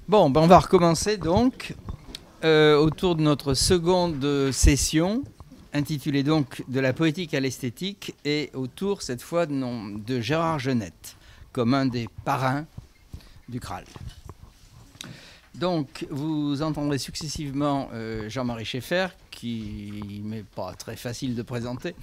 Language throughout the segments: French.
Bon, ben on va recommencer donc autour de notre seconde session, intitulée donc « De la poétique à l'esthétique » et autour cette fois de Gérard Genette, comme un des parrains du Kraal. Donc vous entendrez successivement Jean-Marie Schaeffer, qui n'est pas très facile de présenter,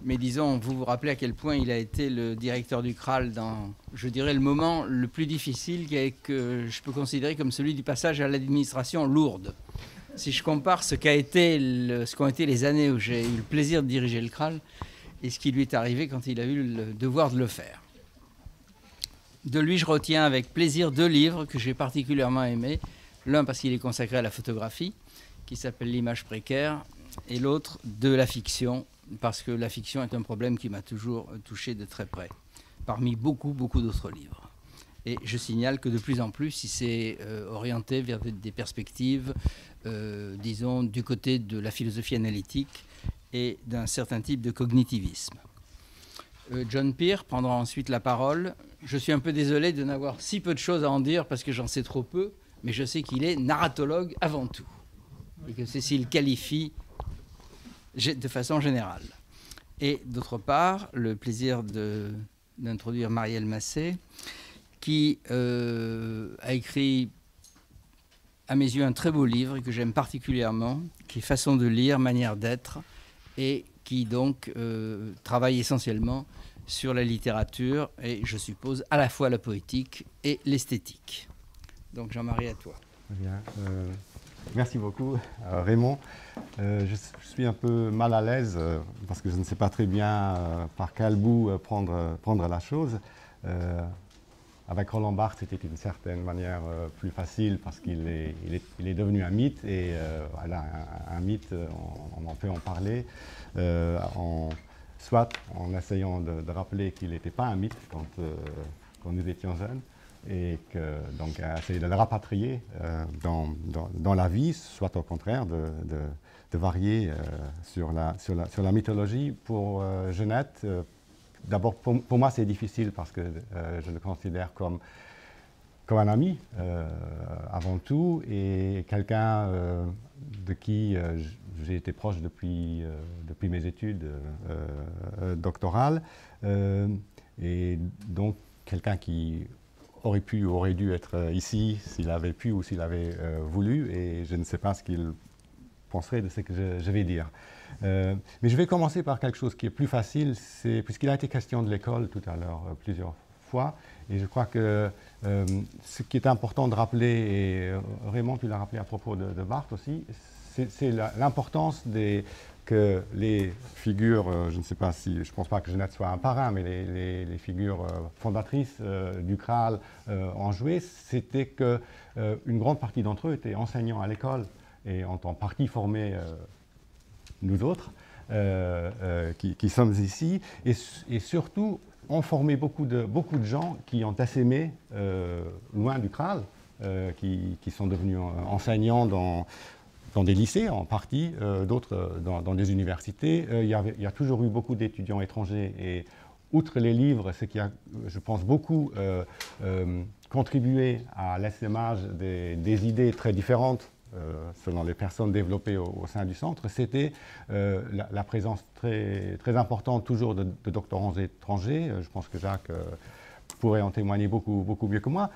mais disons, vous vous rappelez à quel point il a été le directeur du Kraal dans, je dirais, le moment le plus difficile que je peux considérer comme celui du passage à l'administration lourde. Si je compare ce qu'ont été les années où j'ai eu le plaisir de diriger le Kraal et ce qui lui est arrivé quand il a eu le devoir de le faire. De lui, je retiens avec plaisir 2 livres que j'ai particulièrement aimés. L'un parce qu'il est consacré à la photographie, qui s'appelle L'image précaire, et l'autre de la fiction, parce que la fiction est un problème qui m'a toujours touché de très près, parmi beaucoup d'autres livres. Et je signale que de plus en plus, il s'est orienté vers des perspectives, disons, du côté de la philosophie analytique et d'un certain type de cognitivisme. John Peer prendra ensuite la parole. Je suis un peu désolé de n'avoir si peu de choses à en dire parce que j'en sais trop peu, mais je sais qu'il est narratologue avant tout et que c'est s'il qualifie de façon générale. Et d'autre part, le plaisir d'introduire Marielle Massé, qui a écrit, à mes yeux, un très beau livre que j'aime particulièrement, qui est Façon de lire, manière d'être, et qui donc travaille essentiellement sur la littérature et, je suppose, à la fois la poétique et l'esthétique. Donc Jean-Marie, à toi. Bien, merci beaucoup, Raymond. Je suis un peu mal à l'aise parce que je ne sais pas très bien par quel bout prendre la chose. Avec Roland Barthes, c'était d'une certaine manière plus facile parce qu'il est devenu un mythe et voilà, un mythe, on en peut en parler. Soit en essayant de rappeler qu'il n'était pas un mythe quand nous étions jeunes, et donc essayer de le rapatrier dans la vie, soit au contraire de varier sur la mythologie. Pour Genette, d'abord pour moi c'est difficile parce que je le considère comme un ami avant tout, et quelqu'un de qui j'ai été proche depuis mes études doctorales, et donc quelqu'un qui aurait dû être ici s'il avait pu ou s'il avait voulu, et je ne sais pas ce qu'il penserait de ce que je vais dire. Mais je vais commencer par quelque chose qui est plus facile, puisqu'il a été question de l'école tout à l'heure plusieurs fois, et je crois que ce qui est important de rappeler, et Raymond tu l'as rappelé à propos de Barthes aussi, c'est l'importance que les figures, je ne sais pas si, je ne pense pas que Genette soit un parrain, mais les figures fondatrices du Kraal ont joué, c'était qu'une grande partie d'entre eux étaient enseignants à l'école et ont en partie formé nous autres qui sommes ici, et surtout ont formé beaucoup de gens qui ont essaimé loin du Kraal, qui sont devenus enseignants dans des lycées en partie, d'autres dans des universités. Il y a toujours eu beaucoup d'étudiants étrangers, et outre les livres, ce qui a, je pense, beaucoup contribué à l'essaimage des idées très différentes selon les personnes développées au sein du centre, c'était la présence très importante toujours de doctorants étrangers. Je pense que Jacques pourrait en témoigner beaucoup mieux que moi.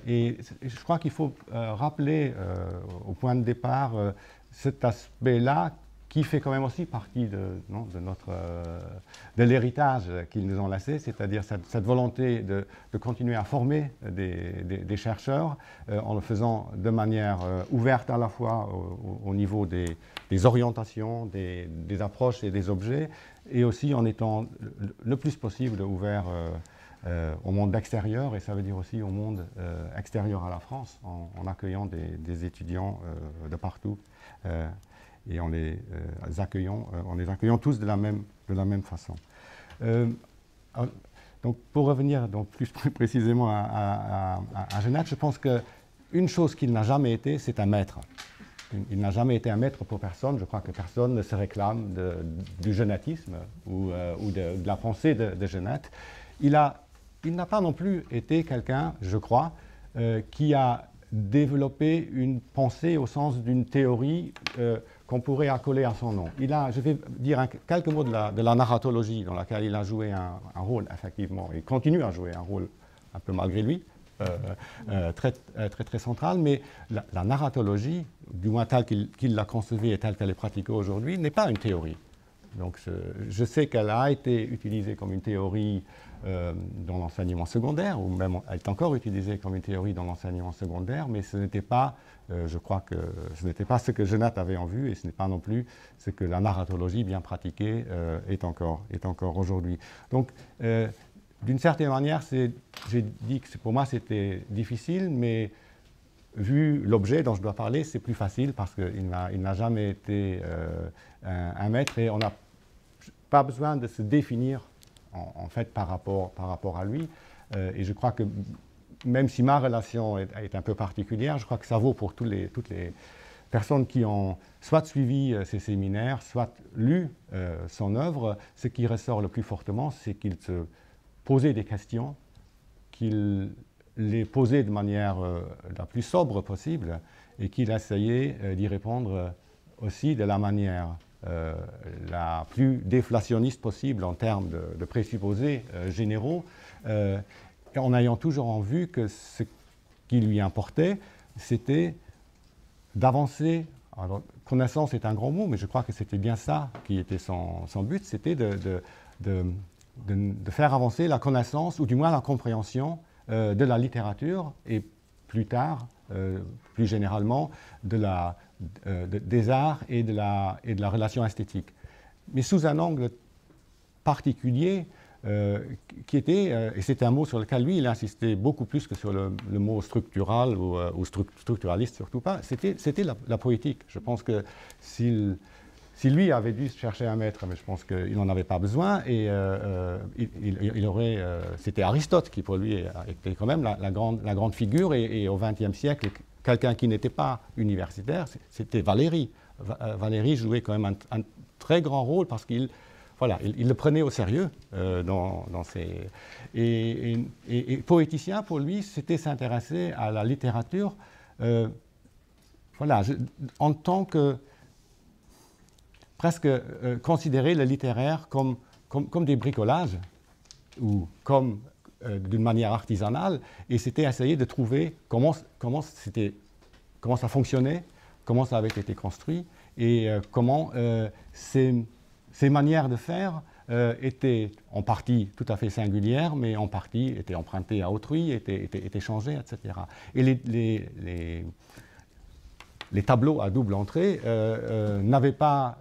Et je crois qu'il faut rappeler au point de départ cet aspect-là qui fait quand même aussi partie de l'héritage qu'ils nous ont laissé, c'est-à-dire cette volonté de continuer à former des chercheurs en le faisant de manière ouverte à la fois au niveau des orientations, des approches et des objets, et aussi en étant le plus possible ouvert au monde extérieur, et ça veut dire aussi au monde extérieur à la France, en accueillant des étudiants de partout. Et en les accueillant tous de la même façon. Donc pour revenir plus précisément à Genette, je pense qu'une chose qu'il n'a jamais été, c'est un maître. Il n'a jamais été un maître pour personne. Je crois que personne ne se réclame du genettisme ou de la pensée de Genette. Il n'a pas non plus été quelqu'un, je crois, qui a développé une pensée au sens d'une théorie qu'on pourrait accoler à son nom. Je vais dire quelques mots de la narratologie dans laquelle il a joué un rôle, effectivement, et continue à jouer un rôle un peu malgré lui, très central, mais la narratologie, du moins telle qu'il l'a concevée et telle qu'elle est pratiquée aujourd'hui, n'est pas une théorie. Donc je sais qu'elle a été utilisée comme une théorie dans l'enseignement secondaire, ou même elle est encore utilisée comme une théorie dans l'enseignement secondaire, mais ce n'était pas, je crois que ce n'était pas ce que Genatte avait en vue, et ce n'est pas non plus ce que la narratologie bien pratiquée est encore aujourd'hui. Donc, d'une certaine manière, j'ai dit que pour moi c'était difficile, mais vu l'objet dont je dois parler, c'est plus facile parce qu'il n'a jamais été un maître et on n'a pas besoin de se définir en fait par rapport à lui. Et je crois que même si ma relation est un peu particulière, je crois que ça vaut pour toutes les personnes qui ont soit suivi ses séminaires, soit lu son œuvre. Ce qui ressort le plus fortement, c'est qu'il se posait des questions, qu'il les posait de manière la plus sobre possible et qu'il essayait d'y répondre aussi de la manière la plus déflationniste possible en termes de présupposés généraux, en ayant toujours en vue que ce qui lui importait, c'était d'avancer. Alors, connaissance est un grand mot, mais je crois que c'était bien ça qui était son but, c'était de faire avancer la connaissance, ou du moins la compréhension de la littérature, et plus tard, plus généralement, des arts et de la relation esthétique. Mais sous un angle particulier, qui était, et c'est un mot sur lequel lui, il insistait beaucoup plus que sur le mot structural ou structuraliste, surtout pas, c'était la poétique. Je pense que si lui avait dû chercher un maître, mais je pense qu'il n'en avait pas besoin, et il aurait... c'était Aristote qui, pour lui, était quand même la grande figure, et au XXe siècle, quelqu'un qui n'était pas universitaire, c'était Valéry. Valéry jouait quand même un très grand rôle parce qu'il le prenait au sérieux dans ses... Et poéticien, pour lui, c'était s'intéresser à la littérature en tant que... presque considérer le littéraire comme des bricolages ou comme d'une manière artisanale, et c'était essayer de trouver comment ça fonctionnait, comment ça avait été construit, et comment ces manières de faire étaient en partie tout à fait singulières, mais en partie étaient empruntées à autrui, étaient changées, etc. Et les tableaux à double entrée n'avaient pas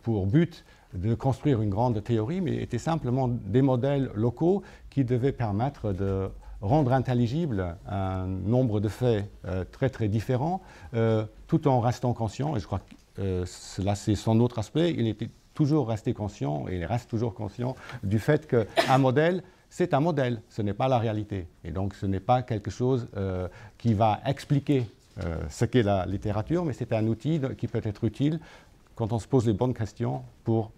pour but de construire une grande théorie, mais étaient simplement des modèles locaux qui devaient permettre de rendre intelligible un nombre de faits très très différents, tout en restant conscient, et je crois que cela c'est son autre aspect, il était toujours resté conscient, et il reste toujours conscient du fait qu'un modèle, c'est un modèle, ce n'est pas la réalité, et donc ce n'est pas quelque chose qui va expliquer ce qu'est la littérature, mais c'est un outil qui peut être utile quand on se pose les bonnes questions pour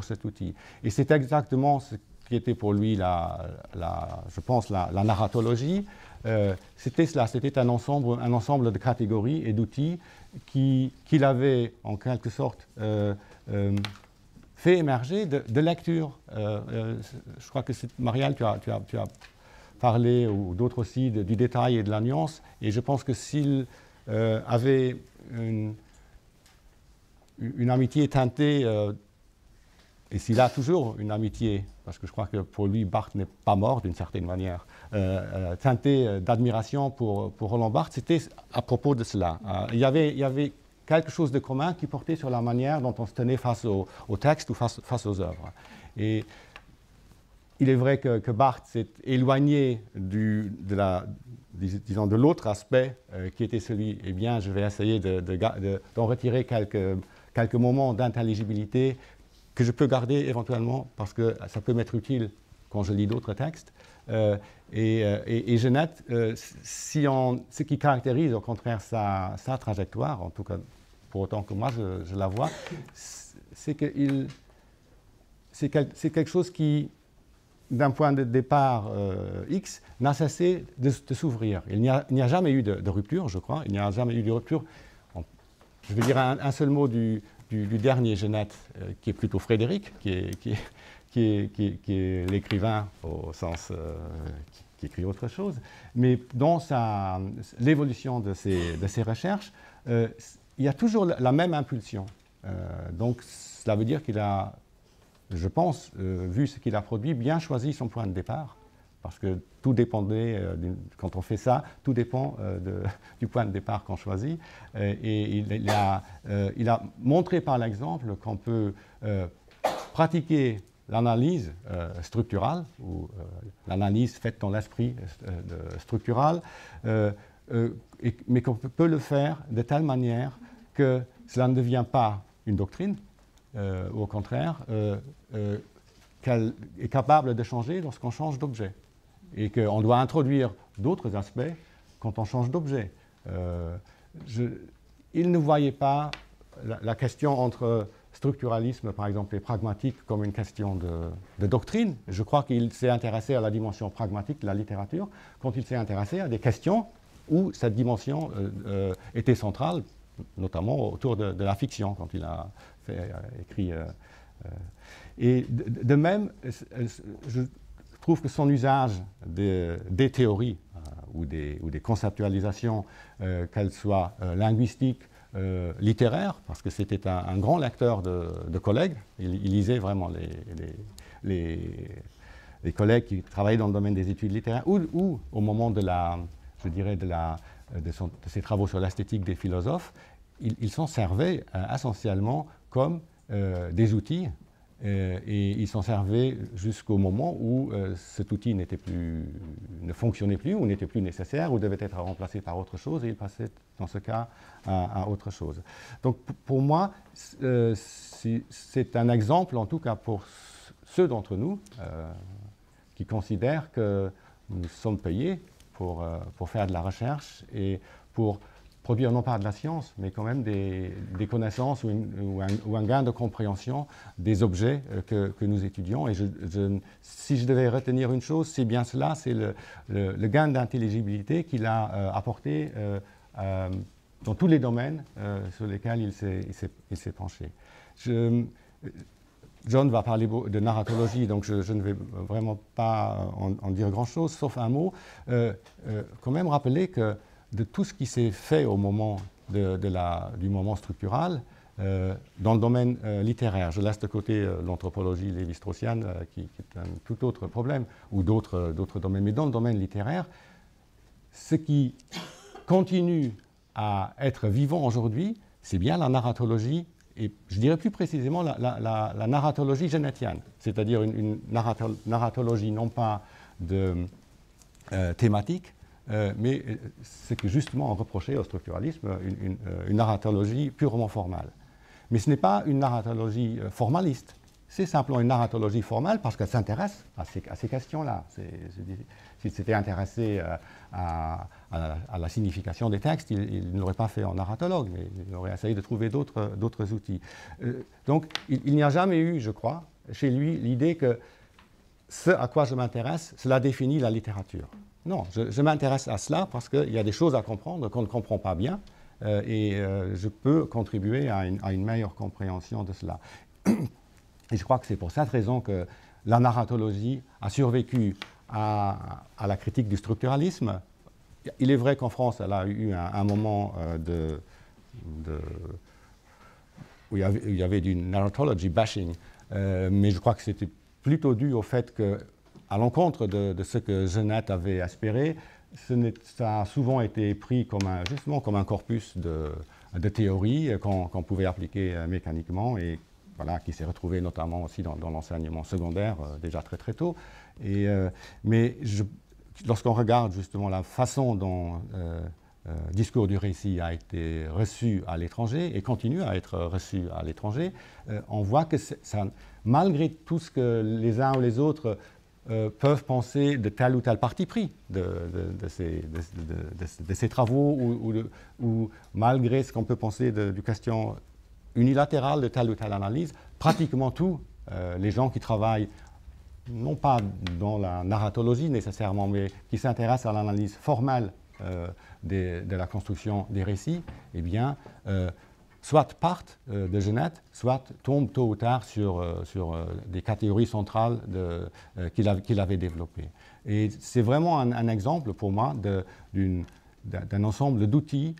cet outil. Et c'est exactement ce qui était pour lui, je pense, la narratologie. C'était cela, c'était un ensemble de catégories et d'outils qu'il avait, en quelque sorte, fait émerger de lecture. Je crois que Marielle, tu as parlé, ou d'autres aussi, du détail et de la nuance, et je pense que s'il avait une amitié teintée, et s'il a toujours une amitié, parce que je crois que pour lui, Barthes n'est pas mort d'une certaine manière, teintée d'admiration pour Roland Barthes, c'était à propos de cela. Il y avait quelque chose de commun qui portait sur la manière dont on se tenait face au texte ou face aux œuvres. Et il est vrai que Barthes s'est éloigné disons, de l'autre aspect qui était celui, eh bien, je vais essayer d'en retirer quelques moments d'intelligibilité que je peux garder éventuellement parce que ça peut m'être utile quand je lis d'autres textes. Et Genatte, ce qui caractérise au contraire sa trajectoire, en tout cas pour autant que moi je la vois, c'est quelque chose qui d'un point de départ X, n'a cessé de s'ouvrir. Il n'y a jamais eu de rupture, je crois. Il n'y a jamais eu de rupture. Je vais dire un seul mot du dernier Genette, qui est plutôt Frédéric, qui est l'écrivain au sens qui écrit autre chose. Mais dans l'évolution de ses recherches, il y a toujours la même impulsion. Donc cela veut dire qu'il a, je pense, vu ce qu'il a produit, bien choisi son point de départ, parce que tout dépendait, quand on fait ça, tout dépend du point de départ qu'on choisit. Et il a montré par l'exemple qu'on peut pratiquer l'analyse structurale, ou l'analyse faite dans l'esprit structural, mais qu'on peut le faire de telle manière que cela ne devient pas une doctrine, ou au contraire, qu'elle est capable de changer lorsqu'on change d'objet. Et qu'on doit introduire d'autres aspects quand on change d'objet. Il ne voyait pas la question entre structuralisme, par exemple, et pragmatique comme une question de doctrine. Je crois qu'il s'est intéressé à la dimension pragmatique de la littérature quand il s'est intéressé à des questions où cette dimension était centrale, notamment autour de la fiction, quand il a écrit. Et de même, je trouve que son usage des théories ou des conceptualisations, qu'elles soient linguistiques, littéraires, parce que c'était un grand lecteur de collègues, il lisait vraiment les collègues qui travaillaient dans le domaine des études littéraires, ou au moment de ses travaux sur l'esthétique des philosophes, il s'en servait essentiellement comme des outils. Et il s'en servait jusqu'au moment où cet outil ne fonctionnait plus, ou n'était plus nécessaire, ou devait être remplacé par autre chose, et il passait dans ce cas à autre chose. Donc pour moi, c'est un exemple, en tout cas pour ceux d'entre nous qui considèrent que nous sommes payés pour faire de la recherche et pour produire non pas de la science, mais quand même des connaissances ou un gain de compréhension des objets que nous étudions. Et si je devais retenir une chose, c'est bien cela, c'est le gain d'intelligibilité qu'il a apporté dans tous les domaines sur lesquels il s'est penché. John va parler de narratologie, donc je ne vais vraiment pas en dire grand-chose, sauf un mot. Quand même rappeler que de tout ce qui s'est fait au moment du moment structural, dans le domaine littéraire. Je laisse de côté l'anthropologie lévi-straussienne, qui est un tout autre problème, ou d'autres domaines. Mais dans le domaine littéraire, ce qui continue à être vivant aujourd'hui, c'est bien la narratologie, et je dirais plus précisément la narratologie genettienne, c'est-à-dire une narratologie non pas thématique, mais ce que justement on reprochait au structuralisme, une narratologie purement formale. Mais ce n'est pas une narratologie formaliste, c'est simplement une narratologie formale parce qu'elle s'intéresse à ces questions-là. S'il s'était intéressé à la signification des textes, il ne l'aurait pas fait en narratologue, mais il aurait essayé de trouver d'autres outils. Donc il n'y a jamais eu, je crois, chez lui, l'idée que ce à quoi je m'intéresse, cela définit la littérature. Non, je m'intéresse à cela parce qu'il y a des choses à comprendre qu'on ne comprend pas bien et je peux contribuer à une meilleure compréhension de cela. Et je crois que c'est pour cette raison que la narratologie a survécu à la critique du structuralisme. Il est vrai qu'en France, elle a eu un moment où il y avait du narratology bashing, mais je crois que c'était plutôt dû au fait que, à l'encontre de ce que Genette avait espéré, ça a souvent été pris justement comme un corpus de théories qu'on pouvait appliquer mécaniquement et voilà, qui s'est retrouvé notamment aussi dans l'enseignement secondaire déjà très très tôt. Mais lorsqu'on regarde justement la façon dont Discours du récit a été reçu à l'étranger et continue à être reçu à l'étranger, on voit que malgré tout ce que les uns ou les autres peuvent penser de tel ou tel parti pris de ces travaux ou malgré ce qu'on peut penser du question unilatérale de telle ou telle analyse, pratiquement tous les gens qui travaillent non pas dans la narratologie nécessairement, mais qui s'intéressent à l'analyse formelle de la construction des récits, eh bien, soit partent de Genette, soit tombent tôt ou tard sur des catégories centrales qu'il avait développées. Et c'est vraiment un exemple pour moi d'un ensemble d'outils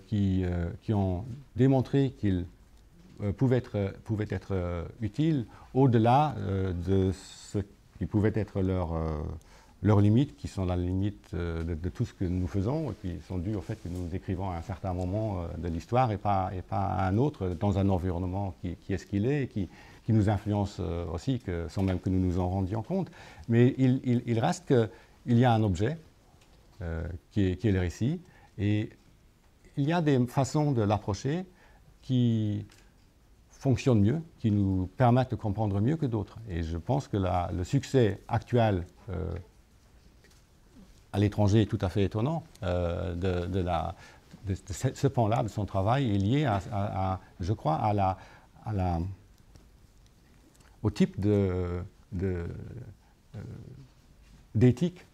qui ont démontré qu'ils pouvaient être utiles au-delà de ce qui pouvait être leurs limites, qui sont la limite de tout ce que nous faisons, et qui sont dues au fait que nous écrivons à un certain moment de l'histoire et pas à un autre, dans un environnement qui est ce qu'il est, et qui nous influence aussi, sans même que nous nous en rendions compte. Mais il reste qu'il y a un objet qui est le récit, et il y a des façons de l'approcher qui fonctionnent mieux, qui nous permettent de comprendre mieux que d'autres. Et je pense que le succès actuel à l'étranger est tout à fait étonnant de ce pan-là de son travail est lié je crois, au type d'éthique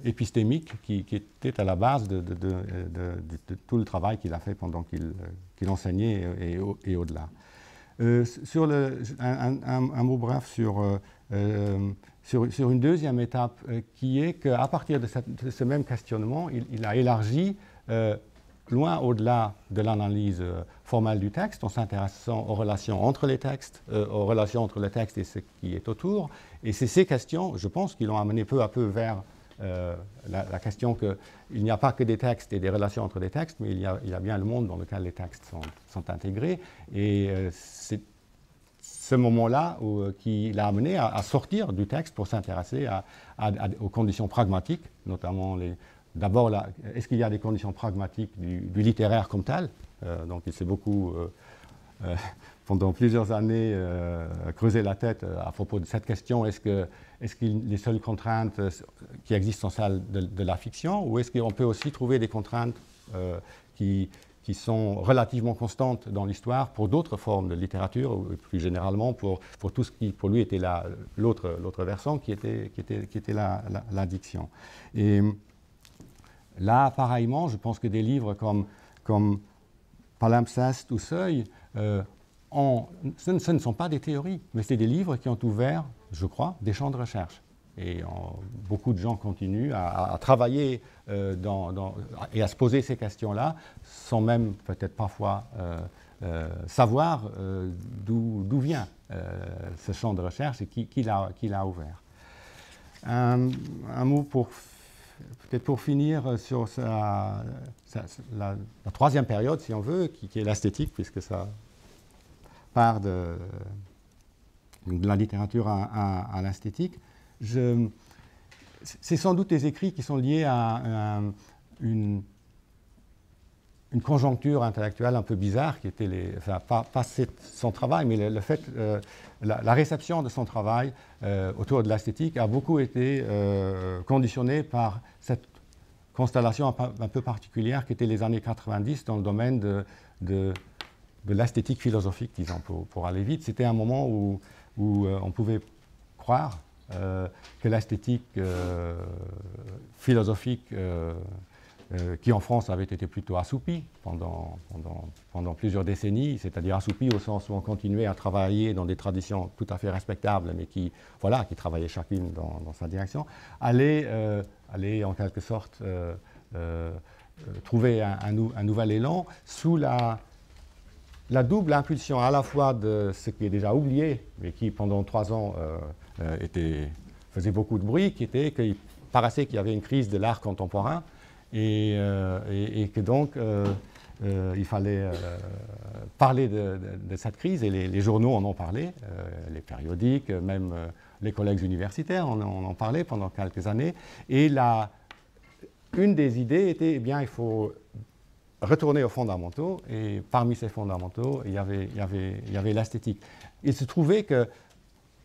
épistémique qui était à la base de tout le travail qu'il a fait pendant qu'il enseignait et au-delà. Un mot bref sur une deuxième étape qui est qu'à partir de ce même questionnement, il a élargi loin au-delà de l'analyse formelle du texte, en s'intéressant aux relations entre les textes, aux relations entre le texte et ce qui est autour. Et c'est ces questions, je pense, qui l'ont amené peu à peu vers la question qu'il n'y a pas que des textes et des relations entre les textes, mais il y a bien le monde dans lequel les textes sont intégrés. Et c'est ce moment-là qui l'a amené à sortir du texte pour s'intéresser aux conditions pragmatiques, notamment d'abord, est-ce qu'il y a des conditions pragmatiques du littéraire comme tel? Donc il s'est beaucoup, pendant plusieurs années, creusé la tête à propos de cette question. Est-ce que les seules contraintes qui existent sont celles de la fiction, ou est-ce qu'on peut aussi trouver des contraintes qui sont relativement constantes dans l'histoire pour d'autres formes de littérature, ou plus généralement pour tout ce qui, pour lui, était l'autre versant, qui était la diction. Et là, pareillement, je pense que des livres comme Palimpseste ou Seuil, ce ne sont pas des théories, mais c'est des livres qui ont ouvert, je crois, des champs de recherche. Et beaucoup de gens continuent à travailler et à se poser ces questions-là, sans même peut-être parfois savoir d'où vient ce champ de recherche et qui l'a ouvert. Un mot peut-être pour finir sur la troisième période, si on veut, qui est l'esthétique, puisque ça part de la littérature à l'esthétique. C'est sans doute des écrits qui sont liés à une conjoncture intellectuelle un peu bizarre, qui était pas son travail, mais le fait, la réception de son travail autour de l'esthétique a beaucoup été conditionnée par cette constellation un peu particulière qui était les années 90 dans le domaine de l'esthétique philosophique, disons, pour aller vite. C'était un moment où on pouvait croire que l'esthétique philosophique qui en France avait été plutôt assoupie pendant plusieurs décennies, c'est-à-dire assoupie au sens où on continuait à travailler dans des traditions tout à fait respectables, mais qui travaillaient chacune dans sa direction, allait en quelque sorte trouver un nouvel élan sous la double impulsion à la fois de ce qui est déjà oublié, mais qui pendant 3 ans faisait beaucoup de bruit, qui était qu'il paraissait qu'il y avait une crise de l'art contemporain et que donc il fallait parler de cette crise, et les journaux en ont parlé, les périodiques, même les collègues universitaires en parlaient pendant quelques années. Et une des idées était, eh bien, il faut retourner aux fondamentaux, et parmi ces fondamentaux, il y avait l'esthétique. Il se trouvait que,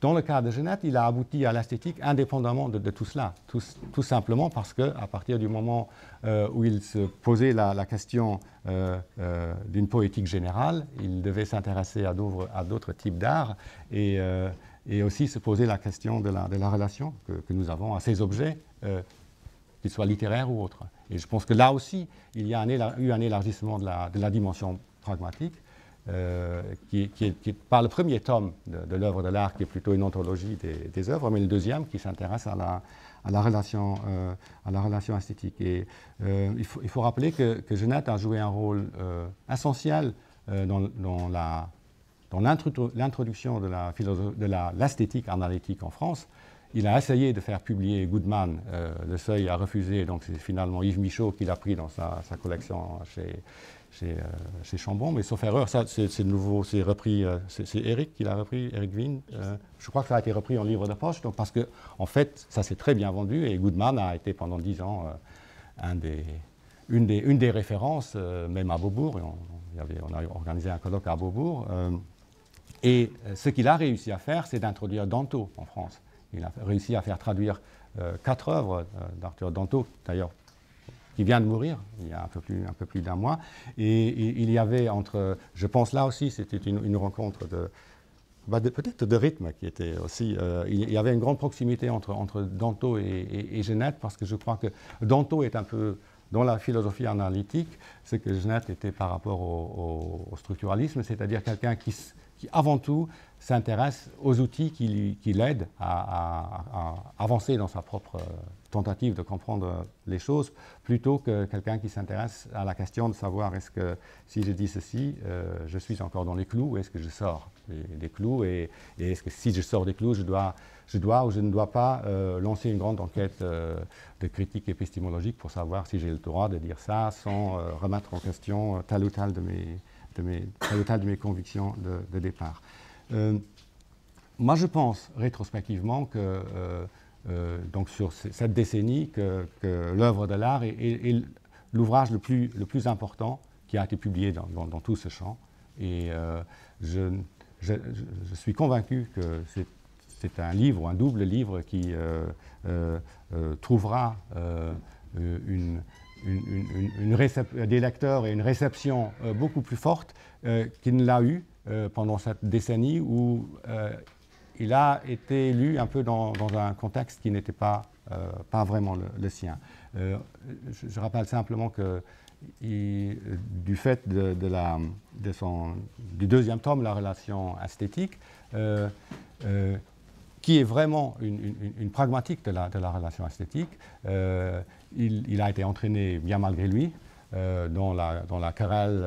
dans le cas de Genette, il a abouti à l'esthétique indépendamment de tout cela, tout simplement parce qu'à partir du moment où il se posait la question d'une poétique générale, il devait s'intéresser à d'autres types d'art, et et aussi se poser la question de la relation que nous avons à ces objets, qu'ils soient littéraires ou autres. Et je pense que là aussi, il y a eu un élargissement de la dimension pragmatique, qui est pas le premier tome de l'œuvre de l'art, qui est plutôt une anthologie des œuvres, mais le deuxième qui s'intéresse à la relation esthétique. Et il faut rappeler que Genette a joué un rôle essentiel dans l'introduction de l'esthétique analytique en France. Il a essayé de faire publier Goodman, Le Seuil a refusé, donc c'est finalement Yves Michaud qui l'a pris dans sa collection chez Chambon, mais sauf erreur, ça c'est nouveau, c'est repris, c'est Eric qui l'a repris, Eric Wien. Je crois que ça a été repris en livre de poche, donc parce que en fait ça s'est très bien vendu et Goodman a été pendant 10 ans une des références, même à Beaubourg. On a organisé un colloque à Beaubourg. Et ce qu'il a réussi à faire, c'est d'introduire Danto en France. Il a réussi à faire traduire 4 œuvres d'Arthur Danto, d'ailleurs, qui vient de mourir il y a un peu plus d'un mois. Et il y avait je pense là aussi, c'était une rencontre peut-être de rythme qui était aussi. Il y avait une grande proximité entre Danto et Genette, parce que je crois que Danto est un peu dans la philosophie analytique ce que Genette était par rapport au structuralisme, c'est-à-dire quelqu'un qui avant tout s'intéresse aux outils qui l'aident à avancer dans sa propre tentative de comprendre les choses, plutôt que quelqu'un qui s'intéresse à la question de savoir est-ce que si je dis ceci, je suis encore dans les clous, ou est-ce que je sors des clous, et est-ce que si je sors des clous, je dois ou je ne dois pas lancer une grande enquête de critique épistémologique pour savoir si j'ai le droit de dire ça sans remettre en question tel ou tel de mes convictions de départ. Moi, je pense rétrospectivement que donc sur cette décennie, que l'œuvre de l'art est l'ouvrage le plus important qui a été publié dans tout ce champ. Et je suis convaincu que c'est un livre, ou un double livre, qui trouvera des lecteurs et une réception beaucoup plus forte qu'il ne l'a eu pendant cette décennie où il a été lu un peu dans un contexte qui n'était pas vraiment le sien. Je rappelle simplement que du fait du deuxième tome, la relation esthétique, qui est vraiment une pragmatique de la relation esthétique, il a été entraîné bien malgré lui dans la querelle,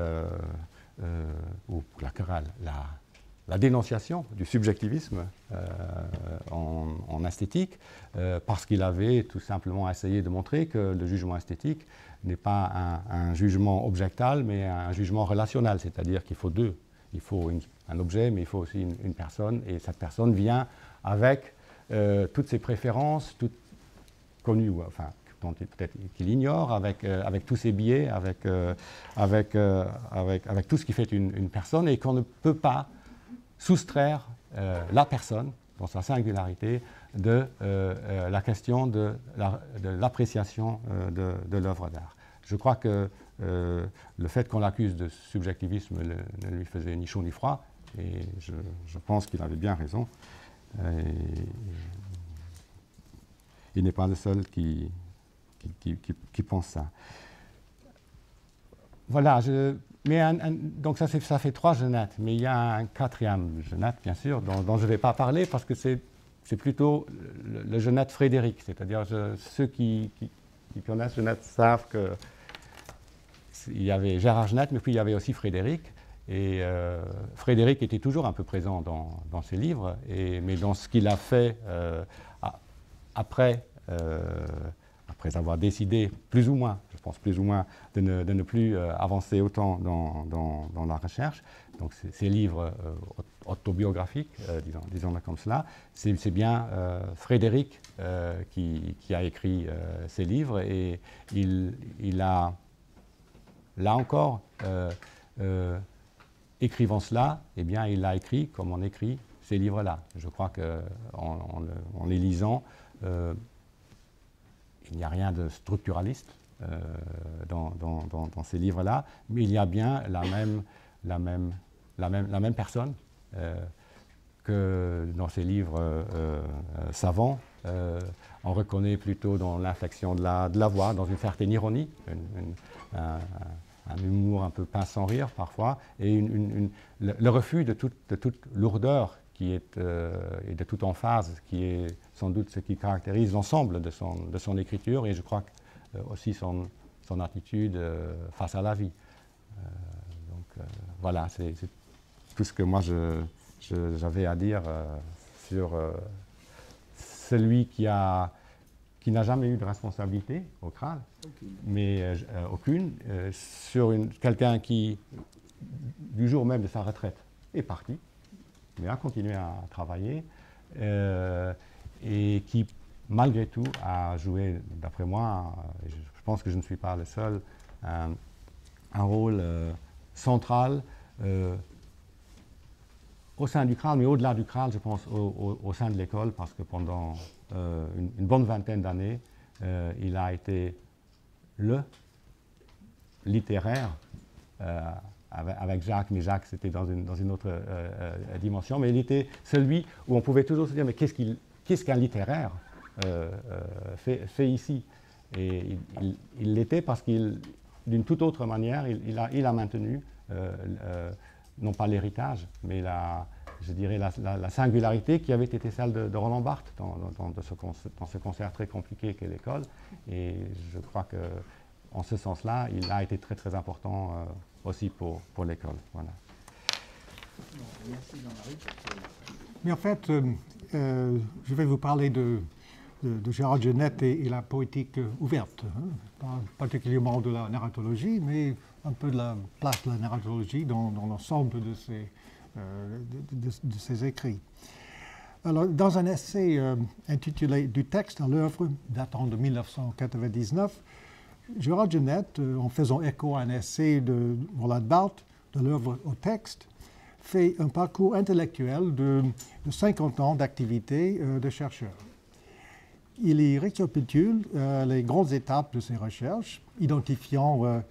la dénonciation du subjectivisme en esthétique, parce qu'il avait tout simplement essayé de montrer que le jugement esthétique n'est pas un jugement objectal, mais un jugement relationnel, c'est-à-dire qu'il faut deux. Il faut un objet, mais il faut aussi une personne, et cette personne vient avec toutes ses préférences, toutes connues, enfin, dont peut-être qu'il ignore, avec tous ses biais, avec tout ce qui fait une personne, et qu'on ne peut pas soustraire la personne, dans sa singularité, de la question de l'appréciation de l'œuvre d'art. Je crois que le fait qu'on l'accuse de subjectivisme ne lui faisait ni chaud ni froid, et je pense qu'il avait bien raison. Il n'est pas le seul qui pense ça. Voilà, donc ça fait 3 Genettes, mais il y a un 4e Genette, bien sûr, dont je ne vais pas parler, parce que c'est plutôt le Genette Frédéric, c'est-à-dire ceux qui connaissent Genette savent qu'il y avait Gérard Genette, mais puis il y avait aussi Frédéric. Et Frédéric était toujours un peu présent dans ses livres, mais dans ce qu'il a fait après avoir décidé, plus ou moins, je pense plus ou moins, de ne plus avancer autant dans la recherche. Donc ces livres autobiographiques, disons-le comme cela, c'est bien Frédéric qui a écrit ces livres, et il a, là encore, écrivant cela, eh bien, il l'a écrit comme on écrit ces livres-là. Je crois qu'en les lisant, il n'y a rien de structuraliste dans ces livres-là, mais il y a bien la même personne que dans ses livres savants. On reconnaît plutôt dans l'inflexion de la voix, dans une certaine ironie, un humour un peu pince sans rire parfois, et le refus de toute lourdeur et de toute emphase, qui est sans doute ce qui caractérise l'ensemble de son écriture, et je crois aussi son attitude face à la vie. Voilà, c'est tout ce que moi j'avais à dire sur celui qui n'a jamais eu de responsabilité au CRAL, mais aucune, sur quelqu'un qui, du jour même de sa retraite, est parti, mais a continué à travailler, et qui, malgré tout, a joué, d'après moi, je pense que je ne suis pas le seul, un rôle central au sein du CRAL, mais au-delà du CRAL, je pense au sein de l'école, parce que pendant une bonne vingtaine d'années, il a été le littéraire, avec Jacques, mais Jacques c'était dans une autre dimension, mais il était celui où on pouvait toujours se dire, mais qu'est-ce qu'un littéraire fait ici? Et il l'était parce d'une toute autre manière, il a maintenu non pas l'héritage, mais je dirais la singularité qui avait été celle de Roland Barthes dans ce concert très compliqué qu'est l'école. Et je crois qu'en ce sens-là, il a été très très important aussi pour l'école. Voilà. Merci Jean-Marie. Mais en fait, je vais vous parler de Gérard Genette et la poétique ouverte, hein, pas particulièrement de la narratologie, mais un peu de la place de la narratologie dans l'ensemble de ses écrits. Alors, dans un essai intitulé « Du texte à l'œuvre » datant de 1999, Gérard Genette, en faisant écho à un essai de Roland Barthes, de l'œuvre au texte, fait un parcours intellectuel de 50 ans d'activité de chercheur. Il y récapitule les grandes étapes de ses recherches, identifiant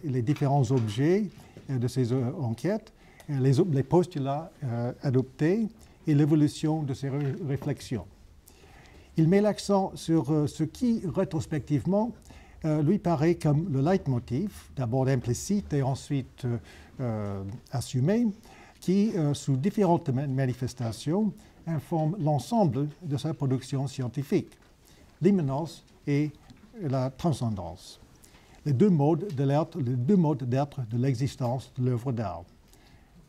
les différents objets de ses enquêtes, les postulats adoptés et l'évolution de ses réflexions. Il met l'accent sur ce qui, rétrospectivement, lui paraît comme le leitmotiv, d'abord implicite et ensuite assumé, qui, sous différentes manifestations, informe l'ensemble de sa production scientifique, l'immanence et la transcendance, les deux modes d'être de l'existence de l'œuvre d'art.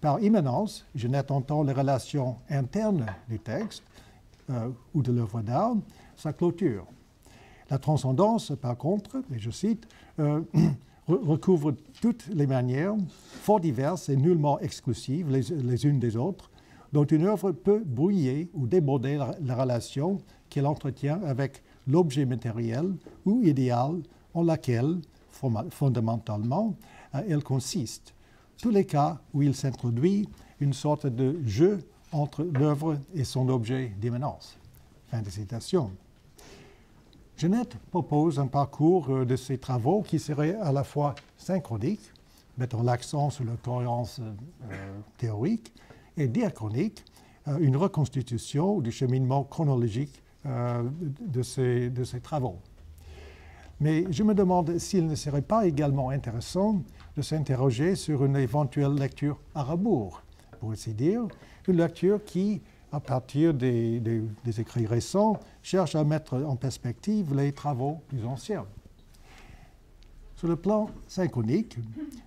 Par immanence, Genette entend les relations internes du texte ou de l'œuvre d'art, sa clôture. La transcendance, par contre, et je cite, recouvre toutes les manières, fort diverses et nullement exclusives les unes des autres, dont une œuvre peut brouiller ou déborder la relation qu'elle entretient avec l'objet matériel ou idéal en laquelle, fondamentalement, elle consiste. Tous les cas où il s'introduit une sorte de jeu entre l'œuvre et son objet d'immanence. Fin de citation. Genette propose un parcours de ses travaux qui serait à la fois synchronique, mettant l'accent sur la cohérence théorique, et diachronique, une reconstitution du cheminement chronologique de ses travaux. Mais je me demande s'il ne serait pas également intéressant de s'interroger sur une éventuelle lecture à rebours, pour ainsi dire, une lecture qui, à partir des écrits récents, cherche à mettre en perspective les travaux plus anciens. Sur le plan synchronique,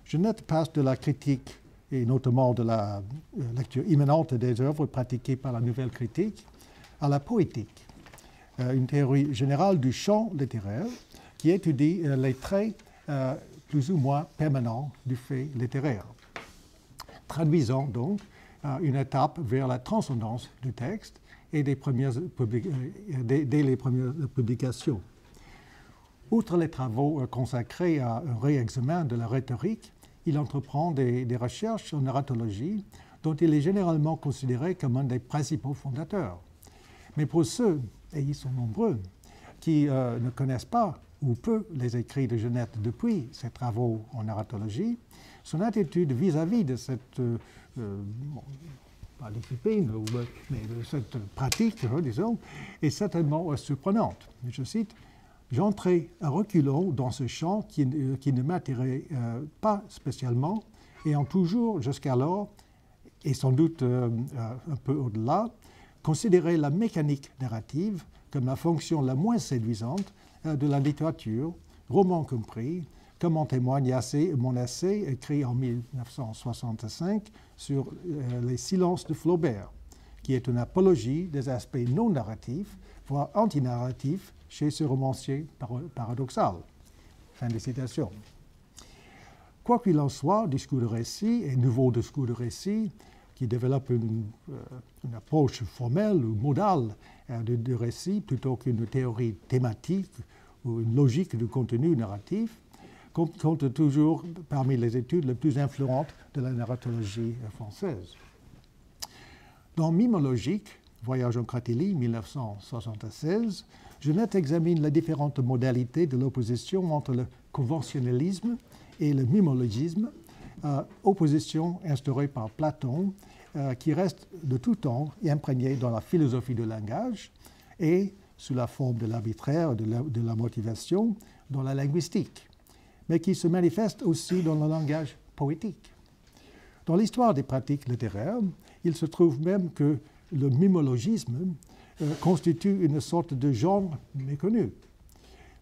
Genette passe de la critique et notamment de la lecture immanente des œuvres pratiquées par la nouvelle critique, à la poétique, une théorie générale du champ littéraire qui étudie les traits plus ou moins permanents du fait littéraire, traduisant donc une étape vers la transcendance du texte et dès les premières publications. Outre les travaux consacrés à un réexamen de la rhétorique, il entreprend des recherches en narratologie dont il est généralement considéré comme un des principaux fondateurs. Mais pour ceux, et ils sont nombreux, qui ne connaissent pas ou peu les écrits de Genette depuis ses travaux en narratologie, son attitude vis-à-vis de cette pas discipline, mais cette pratique, disons, est certainement surprenante. Je cite, « J'entrais à reculons dans ce champ qui ne m'attirait pas spécialement, ayant toujours, jusqu'alors, et sans doute un peu au-delà, considéré la mécanique narrative comme la fonction la moins séduisante de la littérature, roman compris, comme en témoigne mon essai écrit en 1965 sur les silences de Flaubert, qui est une apologie des aspects non narratifs, voire antinarratifs, chez ce romancier paradoxal. » Fin de citation. Quoi qu'il en soit, discours de récit et nouveau discours de récit, qui développe une approche formelle ou modale de récit plutôt qu'une théorie thématique ou une logique du contenu narratif, compte toujours parmi les études les plus influentes de la narratologie française. Dans Mimologique, Voyage en Cratélie, 1976, Genette examine les différentes modalités de l'opposition entre le conventionnalisme et le mimologisme, opposition instaurée par Platon, qui reste de tout temps imprégnée dans la philosophie du langage et, sous la forme de l'arbitraire, de la motivation, dans la linguistique, mais qui se manifeste aussi dans le langage poétique. Dans l'histoire des pratiques littéraires, il se trouve même que le mimologisme constitue une sorte de genre méconnu,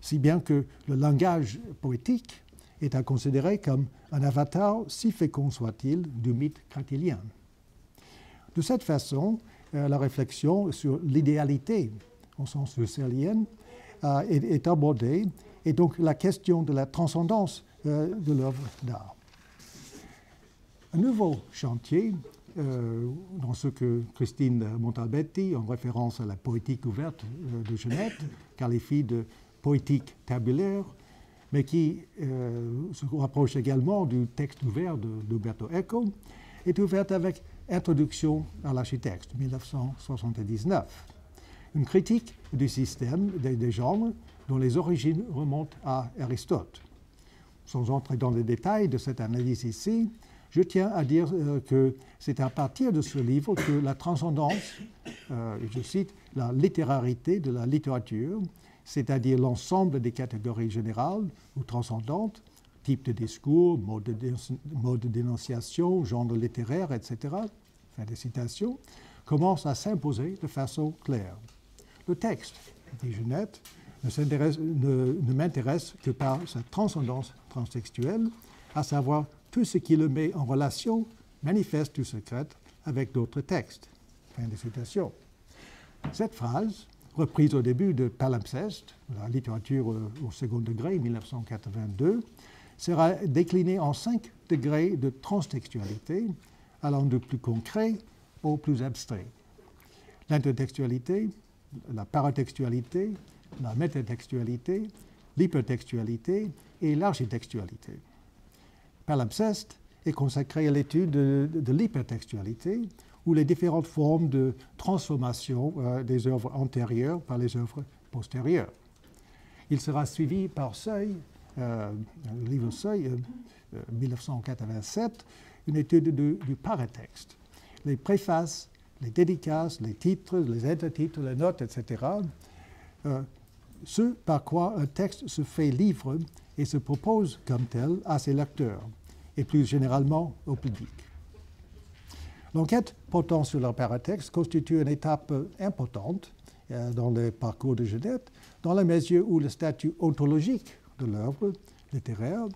si bien que le langage poétique est à considérer comme un avatar, si fécond soit-il, du mythe cratylien. De cette façon, la réflexion sur l'idéalité, au sens husserlien, est abordée, et donc la question de la transcendance de l'œuvre d'art. Un nouveau chantier, dans ce que Christine Montalbetti, en référence à la poétique ouverte de Genette, qualifie de poétique tabulaire, mais qui se rapproche également du texte ouvert d'Umberto Eco, est ouverte avec Introduction à l'architecte, 1979. Une critique du système des genres dont les origines remontent à Aristote. Sans entrer dans les détails de cette analyse ici, je tiens à dire que c'est à partir de ce livre que la transcendance, je cite, la littérarité de la littérature, c'est-à-dire l'ensemble des catégories générales ou transcendantes, type de discours, mode de dénonciation, genre littéraire, etc., fin de citation, commence à s'imposer de façon claire. Le texte, dit Genette, ne m'intéresse que par sa transcendance transtextuelle, à savoir tout ce qui le met en relation, manifeste ou secrète, avec d'autres textes. Fin de citation. Cette phrase, reprise au début de Palimpseste, la littérature au second degré, 1982, sera déclinée en 5 degrés de transtextualité, allant du plus concret au plus abstrait. L'intertextualité, la paratextualité, la métatextualité, l'hypertextualité et l'architextualité. Palimpseste est consacré à l'étude de l'hypertextualité, ou les différentes formes de transformation des œuvres antérieures par les œuvres postérieures. Il sera suivi par Seuil, le livre Seuil, 1987, une étude du paratexte. Les préfaces, les dédicaces, les titres, les intertitres, les notes, etc. Ce par quoi un texte se fait livre et se propose comme tel à ses lecteurs, et plus généralement au public. L'enquête portant sur le paratexte constitue une étape importante dans le parcours de Genette, dans la mesure où le statut ontologique de l'œuvre littéraire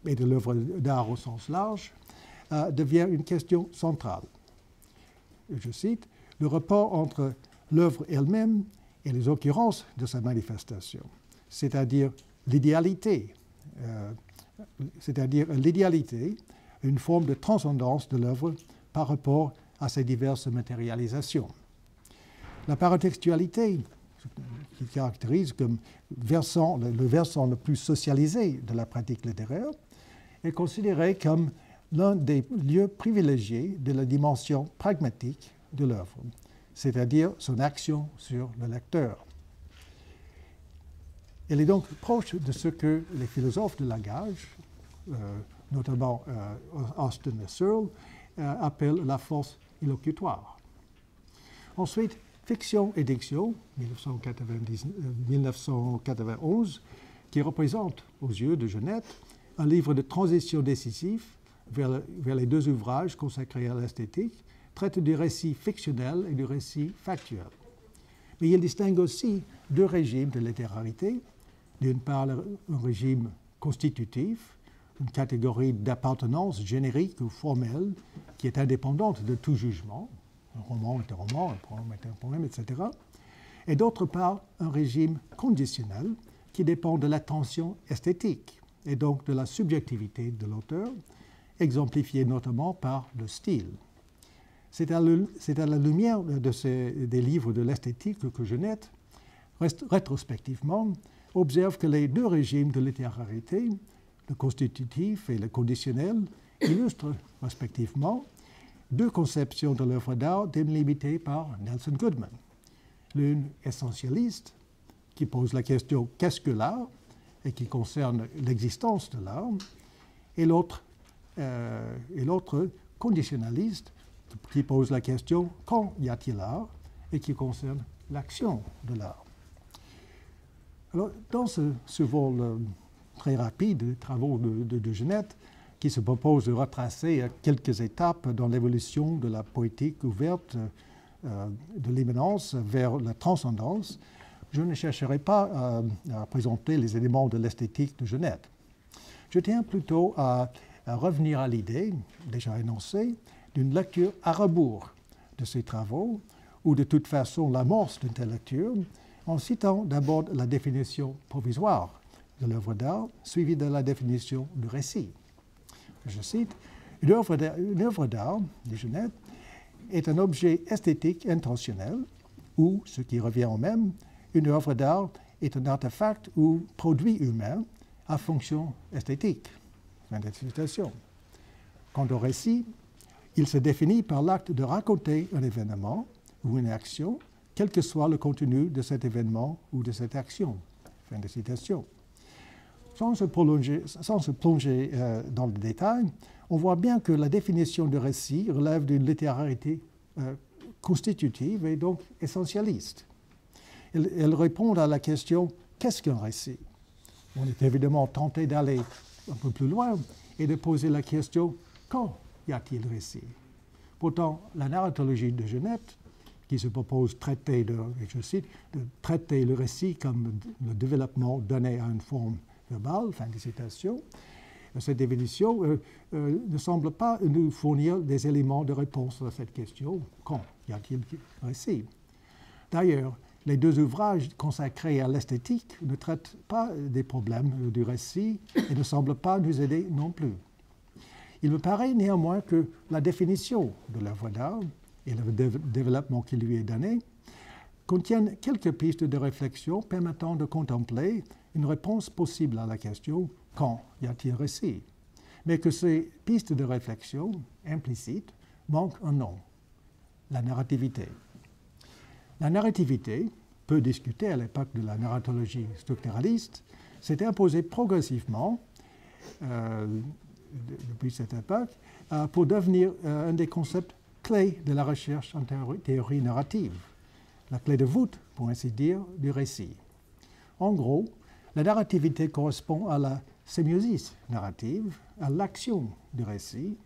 et de l'œuvre d'art au sens large devient une question centrale. Je cite, « Le rapport entre l'œuvre elle-même et les occurrences de sa manifestation, c'est-à-dire l'idéalité, une forme de transcendance de l'œuvre par rapport à ses diverses matérialisations. La paratextualité, qui caractérise comme le versant le plus socialisé de la pratique littéraire, est considérée comme l'un des lieux privilégiés de la dimension pragmatique de l'œuvre, c'est-à-dire son action sur le lecteur. Elle est donc proche de ce que les philosophes de langage, notamment Austin et Searle, appellent la force illocutoire. Ensuite, Fiction et Diction, 1991, qui représente, aux yeux de Genette, un livre de transition décisif vers les deux ouvrages consacrés à l'esthétique, traite du récit fictionnel et du récit factuel. Mais il distingue aussi deux régimes de littérarité. D'une part, un régime constitutif, une catégorie d'appartenance générique ou formelle qui est indépendante de tout jugement. Un roman est un roman, un poème est un poème, etc. Et d'autre part, un régime conditionnel qui dépend de l'attention esthétique et donc de la subjectivité de l'auteur, exemplifiée notamment par le style. C'est à la lumière des livres de l'esthétique que Genette, rétrospectivement, observe que les deux régimes de littérarité, le constitutif et le conditionnel, illustrent respectivement deux conceptions de l'œuvre d'art délimitées par Nelson Goodman. L'une essentialiste, qui pose la question « qu'est-ce que l'art ?» et qui concerne l'existence de l'art, et l'autre conditionnaliste, qui pose la question « quand y a-t-il l'art ?» et qui concerne l'action de l'art. Alors, dans ce vol très rapide des travaux de Genette, qui se propose de retracer quelques étapes dans l'évolution de la poétique ouverte de l'immanence vers la transcendance, je ne chercherai pas à présenter les éléments de l'esthétique de Genette. Je tiens plutôt à revenir à l'idée, déjà énoncée, d'une lecture à rebours de ces travaux, ou de toute façon l'amorce d'une telle lecture, en citant d'abord la définition provisoire de l'œuvre d'art, suivie de la définition du récit. Je cite, « Une œuvre d'art, dit Genette, est un objet esthétique intentionnel, ou, ce qui revient au même, une œuvre d'art est un artefact ou produit humain à fonction esthétique. » Fin de citation. Quant au récit, il se définit par l'acte de raconter un événement ou une action, quel que soit le contenu de cet événement ou de cette action. Fin de citation. Sans se plonger dans le détail, on voit bien que la définition de récit relève d'une littérarité constitutive et donc essentialiste. Elle répond à la question « qu'est-ce qu'un récit ?» On est évidemment tenté d'aller un peu plus loin et de poser la question « quand y a-t-il récit ?» Pourtant, la narratologie de Genette, qui se propose traiter de traiter le récit comme le développement donné à une forme verbale, fin de citation, cette définition ne semble pas nous fournir des éléments de réponse à cette question. Quand y a-t-il récit? D'ailleurs, les deux ouvrages consacrés à l'esthétique ne traitent pas des problèmes du récit et ne semblent pas nous aider non plus. Il me paraît néanmoins que la définition de l'œuvre d'art et le développement qui lui est donné contiennent quelques pistes de réflexion permettant de contempler une réponse possible à la question « quand y a-t-il récit ?» mais que ces pistes de réflexion implicites manquent un nom, la narrativité. La narrativité, peu discutée à l'époque de la narratologie structuraliste, s'est imposée progressivement depuis cette époque pour devenir un des concepts clés de la recherche en théorie narrative, la clé de voûte, pour ainsi dire, du récit. En gros, la narrativité correspond à la sémiosis narrative, à l'action du récit,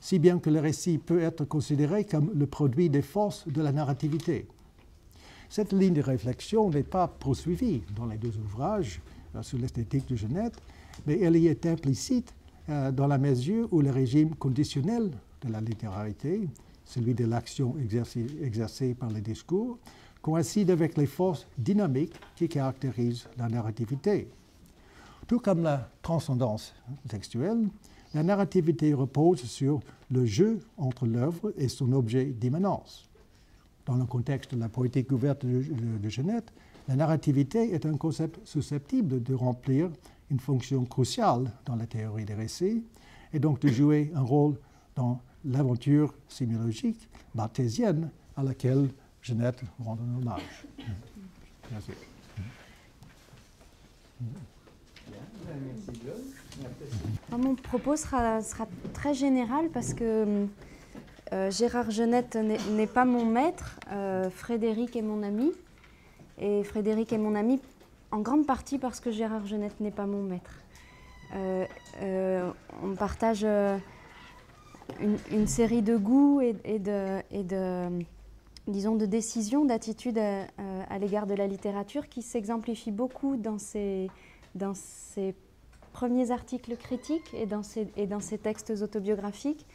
si bien que le récit peut être considéré comme le produit des forces de la narrativité. Cette ligne de réflexion n'est pas poursuivie dans les deux ouvrages sur l'esthétique de Genette, mais elle y est implicite dans la mesure où le régime conditionnel de la littérarité, celui de l'action exercée par les discours, coïncide avec les forces dynamiques qui caractérisent la narrativité. Tout comme la transcendance textuelle, la narrativité repose sur le jeu entre l'œuvre et son objet d'immanence. Dans le contexte de la poétique ouverte de Genette, la narrativité est un concept susceptible de remplir une fonction cruciale dans la théorie des récits et donc de jouer un rôle dans l'aventure sémiologique barthésienne à laquelle Genette rend un hommage. Merci. Mon propos sera très général parce que Gérard Genette n'est pas mon maître, Frédéric est mon ami. Et Frédéric est mon ami en grande partie parce que Gérard Genette n'est pas mon maître. On partage une série de goûts et disons, de décisions, d'attitudes à l'égard de la littérature qui s'exemplifient beaucoup dans ses premiers articles critiques et dans ses textes autobiographiques,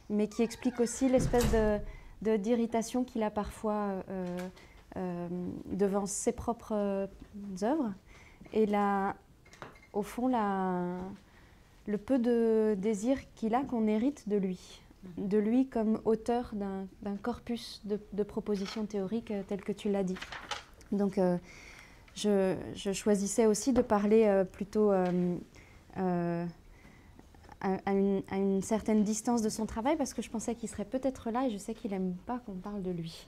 mais qui expliquent aussi l'espèce d'irritation qu'il a parfois devant ses propres œuvres et au fond le peu de désir qu'il a qu'on hérite de lui comme auteur d'un corpus de propositions théoriques telles que tu l'as dit. Donc je choisissais aussi de parler plutôt à une certaine distance de son travail parce que je pensais qu'il serait peut-être là et je sais qu'il n'aime pas qu'on parle de lui.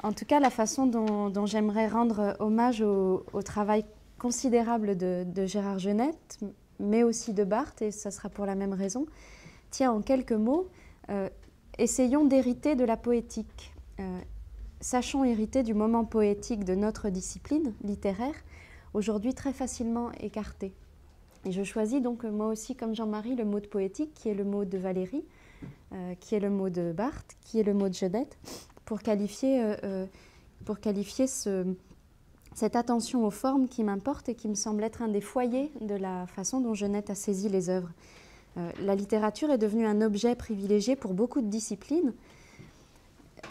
En tout cas, la façon dont j'aimerais rendre hommage au travail considérable de Gérard Genette, mais aussi de Barthes, et ça sera pour la même raison, tient en quelques mots, essayons d'hériter de la poétique. Sachons hériter du moment poétique de notre discipline littéraire, aujourd'hui très facilement écarté. Et je choisis donc moi aussi, comme Jean-Marie, le mot de poétique, qui est le mot de Valéry, qui est le mot de Barthes, qui est le mot de Genette, pour qualifier cette attention aux formes qui m'importe et qui me semble être un des foyers de la façon dont Genette a saisi les œuvres. La littérature est devenue un objet privilégié pour beaucoup de disciplines,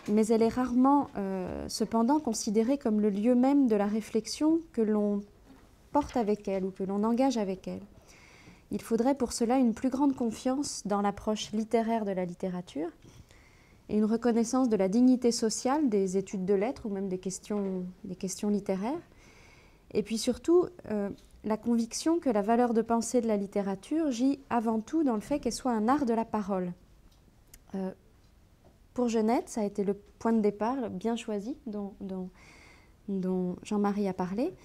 mais elle est rarement, cependant, considérée comme le lieu même de la réflexion que l'on porte avec elle ou que l'on engage avec elle. Il faudrait pour cela une plus grande confiance dans l'approche littéraire de la littérature et une reconnaissance de la dignité sociale des études de lettres ou même des questions littéraires. Et puis surtout, la conviction que la valeur de pensée de la littérature gît avant tout dans le fait qu'elle soit un art de la parole. Pour Genette, ça a été le point de départ bien choisi dont Jean-Marie a parlé.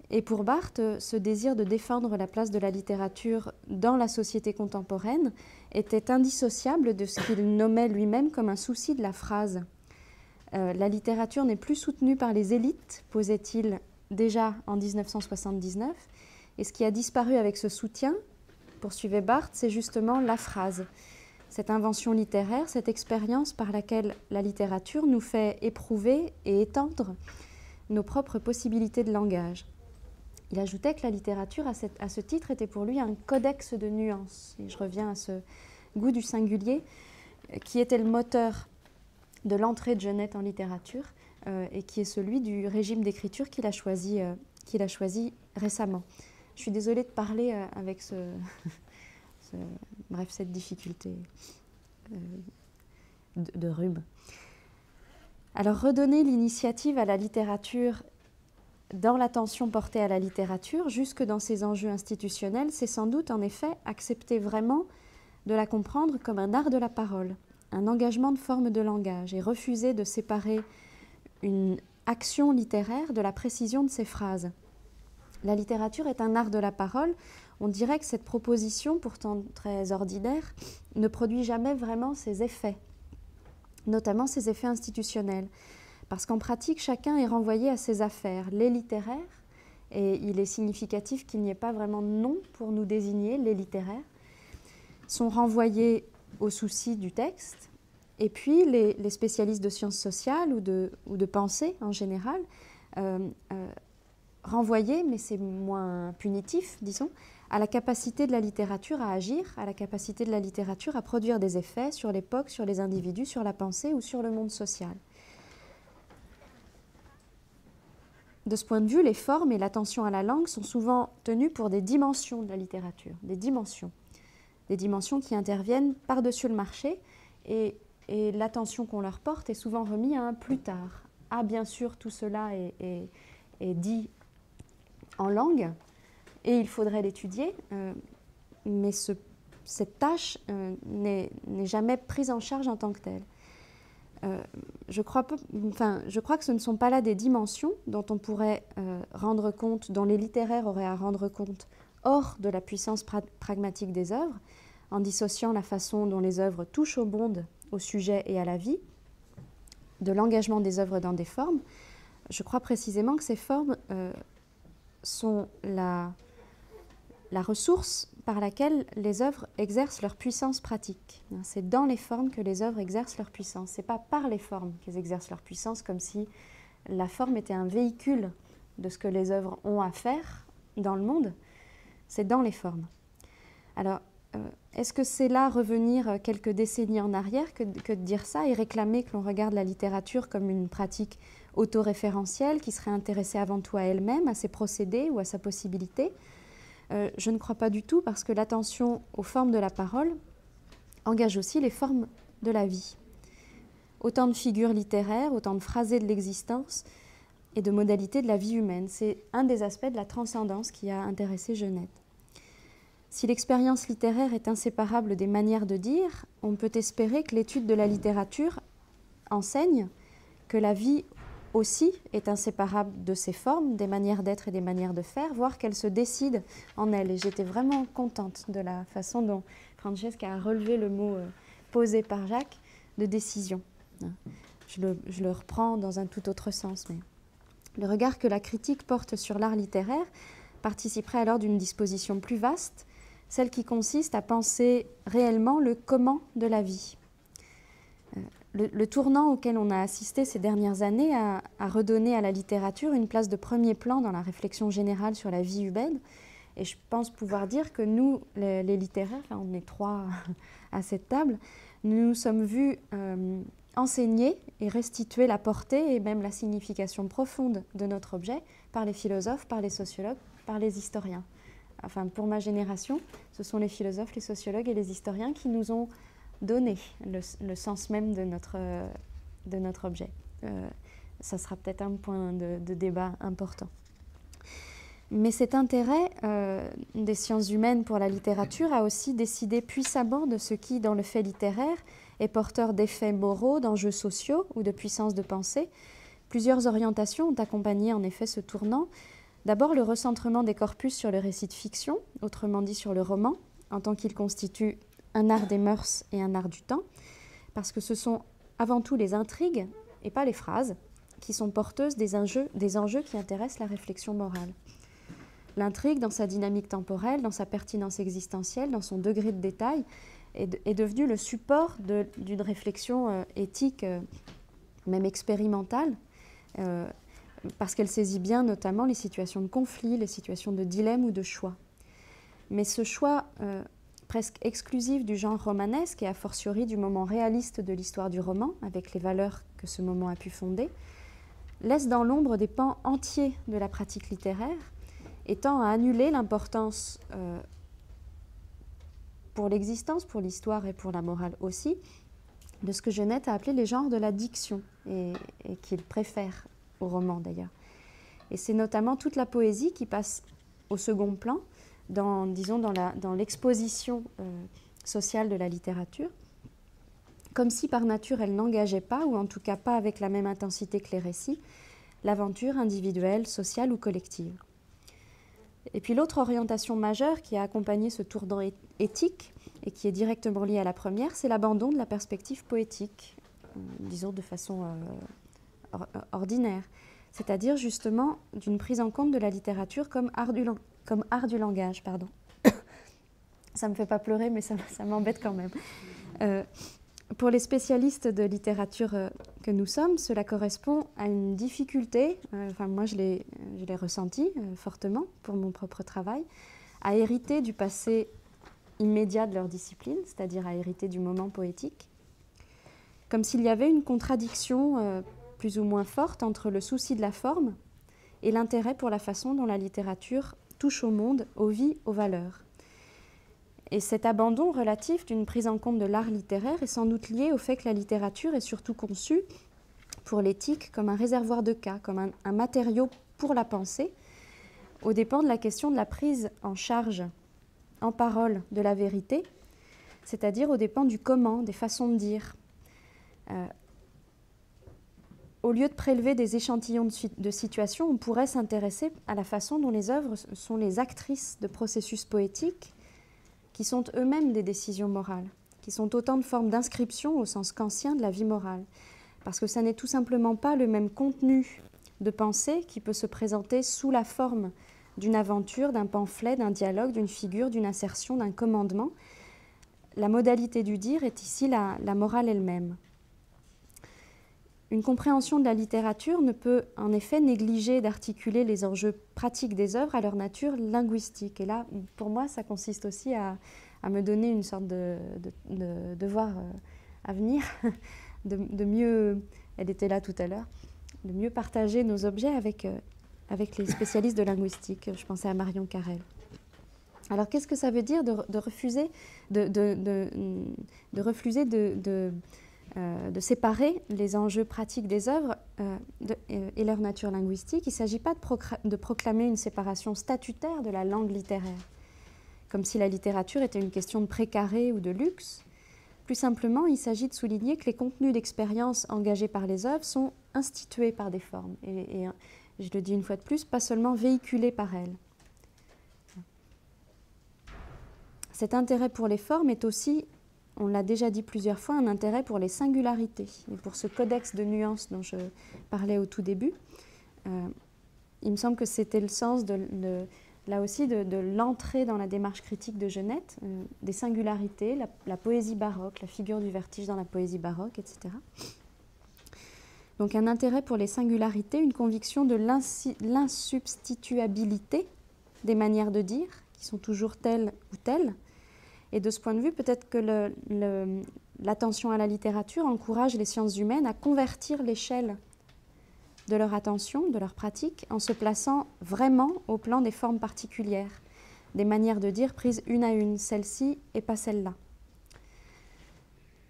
Et pour Barthes, ce désir de défendre la place de la littérature dans la société contemporaine était indissociable de ce qu'il nommait lui-même comme un souci de la phrase. La littérature n'est plus soutenue par les élites, posait-il déjà en 1979, et ce qui a disparu avec ce soutien, poursuivait Barthes, c'est justement la phrase. Cette invention littéraire, cette expérience par laquelle la littérature nous fait éprouver et étendre nos propres possibilités de langage. Il ajoutait que la littérature, à ce titre, était pour lui un codex de nuances. Et je reviens à ce goût du singulier, qui était le moteur de l'entrée de Genette en littérature et qui est celui du régime d'écriture qu'il a choisi récemment. Je suis désolée de parler avec cette difficulté de rhume. Alors, redonner l'initiative à la littérature dans l'attention portée à la littérature, jusque dans ses enjeux institutionnels, c'est sans doute en effet accepter vraiment de la comprendre comme un art de la parole, un engagement de forme de langage, et refuser de séparer une action littéraire de la précision de ses phrases. La littérature est un art de la parole. On dirait que cette proposition, pourtant très ordinaire, ne produit jamais vraiment ses effets, notamment ses effets institutionnels. Parce qu'en pratique, chacun est renvoyé à ses affaires. Les littéraires, et il est significatif qu'il n'y ait pas vraiment de nom pour nous désigner, les littéraires, sont renvoyés aux soucis du texte. Et puis, les spécialistes de sciences sociales ou de pensée en général, renvoyés, mais c'est moins punitif, disons, à la capacité de la littérature à agir, à la capacité de la littérature à produire des effets sur l'époque, sur les individus, sur la pensée ou sur le monde social. De ce point de vue, les formes et l'attention à la langue sont souvent tenues pour des dimensions de la littérature, des dimensions qui interviennent par-dessus le marché et l'attention qu'on leur porte est souvent remise à un plus tard. Ah, bien sûr, tout cela est dit en langue et il faudrait l'étudier, mais cette tâche n'est jamais prise en charge en tant que telle. Je crois que ce ne sont pas là des dimensions dont on pourrait rendre compte, dont les littéraires auraient à rendre compte hors de la puissance pragmatique des œuvres, en dissociant la façon dont les œuvres touchent au monde au sujet et à la vie, de l'engagement des œuvres dans des formes, je crois précisément que ces formes sont la ressource par laquelle les œuvres exercent leur puissance pratique. C'est dans les formes que les œuvres exercent leur puissance. Ce n'est pas par les formes qu'elles exercent leur puissance, comme si la forme était un véhicule de ce que les œuvres ont à faire dans le monde. C'est dans les formes. Alors, est-ce que c'est là revenir quelques décennies en arrière que de dire ça et réclamer que l'on regarde la littérature comme une pratique autoréférentielle qui serait intéressée avant tout à elle-même, à ses procédés ou à sa possibilité? Je ne crois pas du tout, parce que l'attention aux formes de la parole engage aussi les formes de la vie. Autant de figures littéraires, autant de phrasés de l'existence et de modalités de la vie humaine. C'est un des aspects de la transcendance qui a intéressé Genette. Si l'expérience littéraire est inséparable des manières de dire, on peut espérer que l'étude de la littérature enseigne que la vie aussi est inséparable de ses formes, des manières d'être et des manières de faire, voire qu'elle se décide en elle. Et j'étais vraiment contente de la façon dont Francesca a relevé le mot posé par Jacques de décision. Je le reprends dans un tout autre sens. Mais le regard que la critique porte sur l'art littéraire participerait alors d'une disposition plus vaste, celle qui consiste à penser réellement le comment de la vie. Le tournant auquel on a assisté ces dernières années a redonné à la littérature une place de premier plan dans la réflexion générale sur la vie humaine. Et je pense pouvoir dire que nous, les littéraires, on est trois à cette table, nous nous sommes vus enseigner et restituer la portée et même la signification profonde de notre objet par les philosophes, par les sociologues, par les historiens. Enfin, pour ma génération, ce sont les philosophes, les sociologues et les historiens qui nous ont donné le sens même de notre objet. Ça sera peut-être un point de débat important. Mais cet intérêt des sciences humaines pour la littérature a aussi décidé puissamment de ce qui, dans le fait littéraire, est porteur d'effets moraux, d'enjeux sociaux ou de puissance de pensée. Plusieurs orientations ont accompagné en effet ce tournant. D'abord, le recentrement des corpus sur le récit de fiction, autrement dit sur le roman, en tant qu'il constitue un art des mœurs et un art du temps, parce que ce sont avant tout les intrigues, et pas les phrases, qui sont porteuses des enjeux qui intéressent la réflexion morale. L'intrigue, dans sa dynamique temporelle, dans sa pertinence existentielle, dans son degré de détail, est devenue le support d'une réflexion éthique, même expérimentale, parce qu'elle saisit bien notamment les situations de conflit, les situations de dilemme ou de choix. Mais ce choix presque exclusif du genre romanesque et a fortiori du moment réaliste de l'histoire du roman, avec les valeurs que ce moment a pu fonder, laisse dans l'ombre des pans entiers de la pratique littéraire et tend à annuler l'importance pour l'existence, pour l'histoire et pour la morale aussi, de ce que Genette a appelé les genres de la diction, et qu'il préfère au roman d'ailleurs. Et c'est notamment toute la poésie qui passe au second plan, dans l'exposition sociale de la littérature, comme si par nature elle n'engageait pas, ou en tout cas pas avec la même intensité que les récits, l'aventure individuelle, sociale ou collective. Et puis l'autre orientation majeure qui a accompagné ce tournant éthique, et qui est directement liée à la première, c'est l'abandon de la perspective poétique, disons de façon ordinaire, c'est-à-dire justement d'une prise en compte de la littérature comme art du langage. Pardon. Ça ne me fait pas pleurer, mais ça m'embête quand même. Pour les spécialistes de littérature que nous sommes, cela correspond à une difficulté, moi je l'ai ressenti fortement pour mon propre travail, à hériter du passé immédiat de leur discipline, c'est-à-dire à hériter du moment poétique, comme s'il y avait une contradiction plus ou moins forte entre le souci de la forme et l'intérêt pour la façon dont la littérature touche au monde, aux vies, aux valeurs. Et cet abandon relatif d'une prise en compte de l'art littéraire est sans doute lié au fait que la littérature est surtout conçue pour l'éthique comme un réservoir de cas, comme un matériau pour la pensée, aux dépens de la question de la prise en charge, en parole, de la vérité, c'est-à-dire aux dépens du comment, des façons de dire. Au lieu de prélever des échantillons de situations, on pourrait s'intéresser à la façon dont les œuvres sont les actrices de processus poétiques qui sont eux-mêmes des décisions morales. qui sont autant de formes d'inscription au sens kantien de la vie morale. Parce que ça n'est tout simplement pas le même contenu de pensée qui peut se présenter sous la forme d'une aventure, d'un pamphlet, d'un dialogue, d'une figure, d'une assertion, d'un commandement. La modalité du dire est ici la morale elle-même. Une compréhension de la littérature ne peut en effet négliger d'articuler les enjeux pratiques des œuvres à leur nature linguistique. Et là, pour moi, ça consiste aussi à me donner une sorte de devoir à venir, de mieux, elle était là tout à l'heure, de mieux partager nos objets avec les spécialistes de linguistique. Je pensais à Marion Carrel. Alors, qu'est-ce que ça veut dire de refuser de séparer les enjeux pratiques des œuvres et leur nature linguistique? Il ne s'agit pas de proclamer une séparation statutaire de la langue littéraire, comme si la littérature était une question de précaré ou de luxe. Plus simplement, il s'agit de souligner que les contenus d'expérience engagés par les œuvres sont institués par des formes, et je le dis une fois de plus, pas seulement véhiculés par elles. Cet intérêt pour les formes est aussi, on l'a déjà dit plusieurs fois, un intérêt pour les singularités, et pour ce codex de nuances dont je parlais au tout début. Il me semble que c'était le sens là aussi de l'entrée dans la démarche critique de Genette, des singularités, la poésie baroque, la figure du vertige dans la poésie baroque, etc. Donc un intérêt pour les singularités, une conviction de l'insubstituabilité des manières de dire, qui sont toujours telles ou telles. Et de ce point de vue, peut-être que l'attention à la littérature encourage les sciences humaines à convertir l'échelle de leur attention, de leur pratique, en se plaçant vraiment au plan des formes particulières, des manières de dire prises une à une, celle-ci et pas celle-là.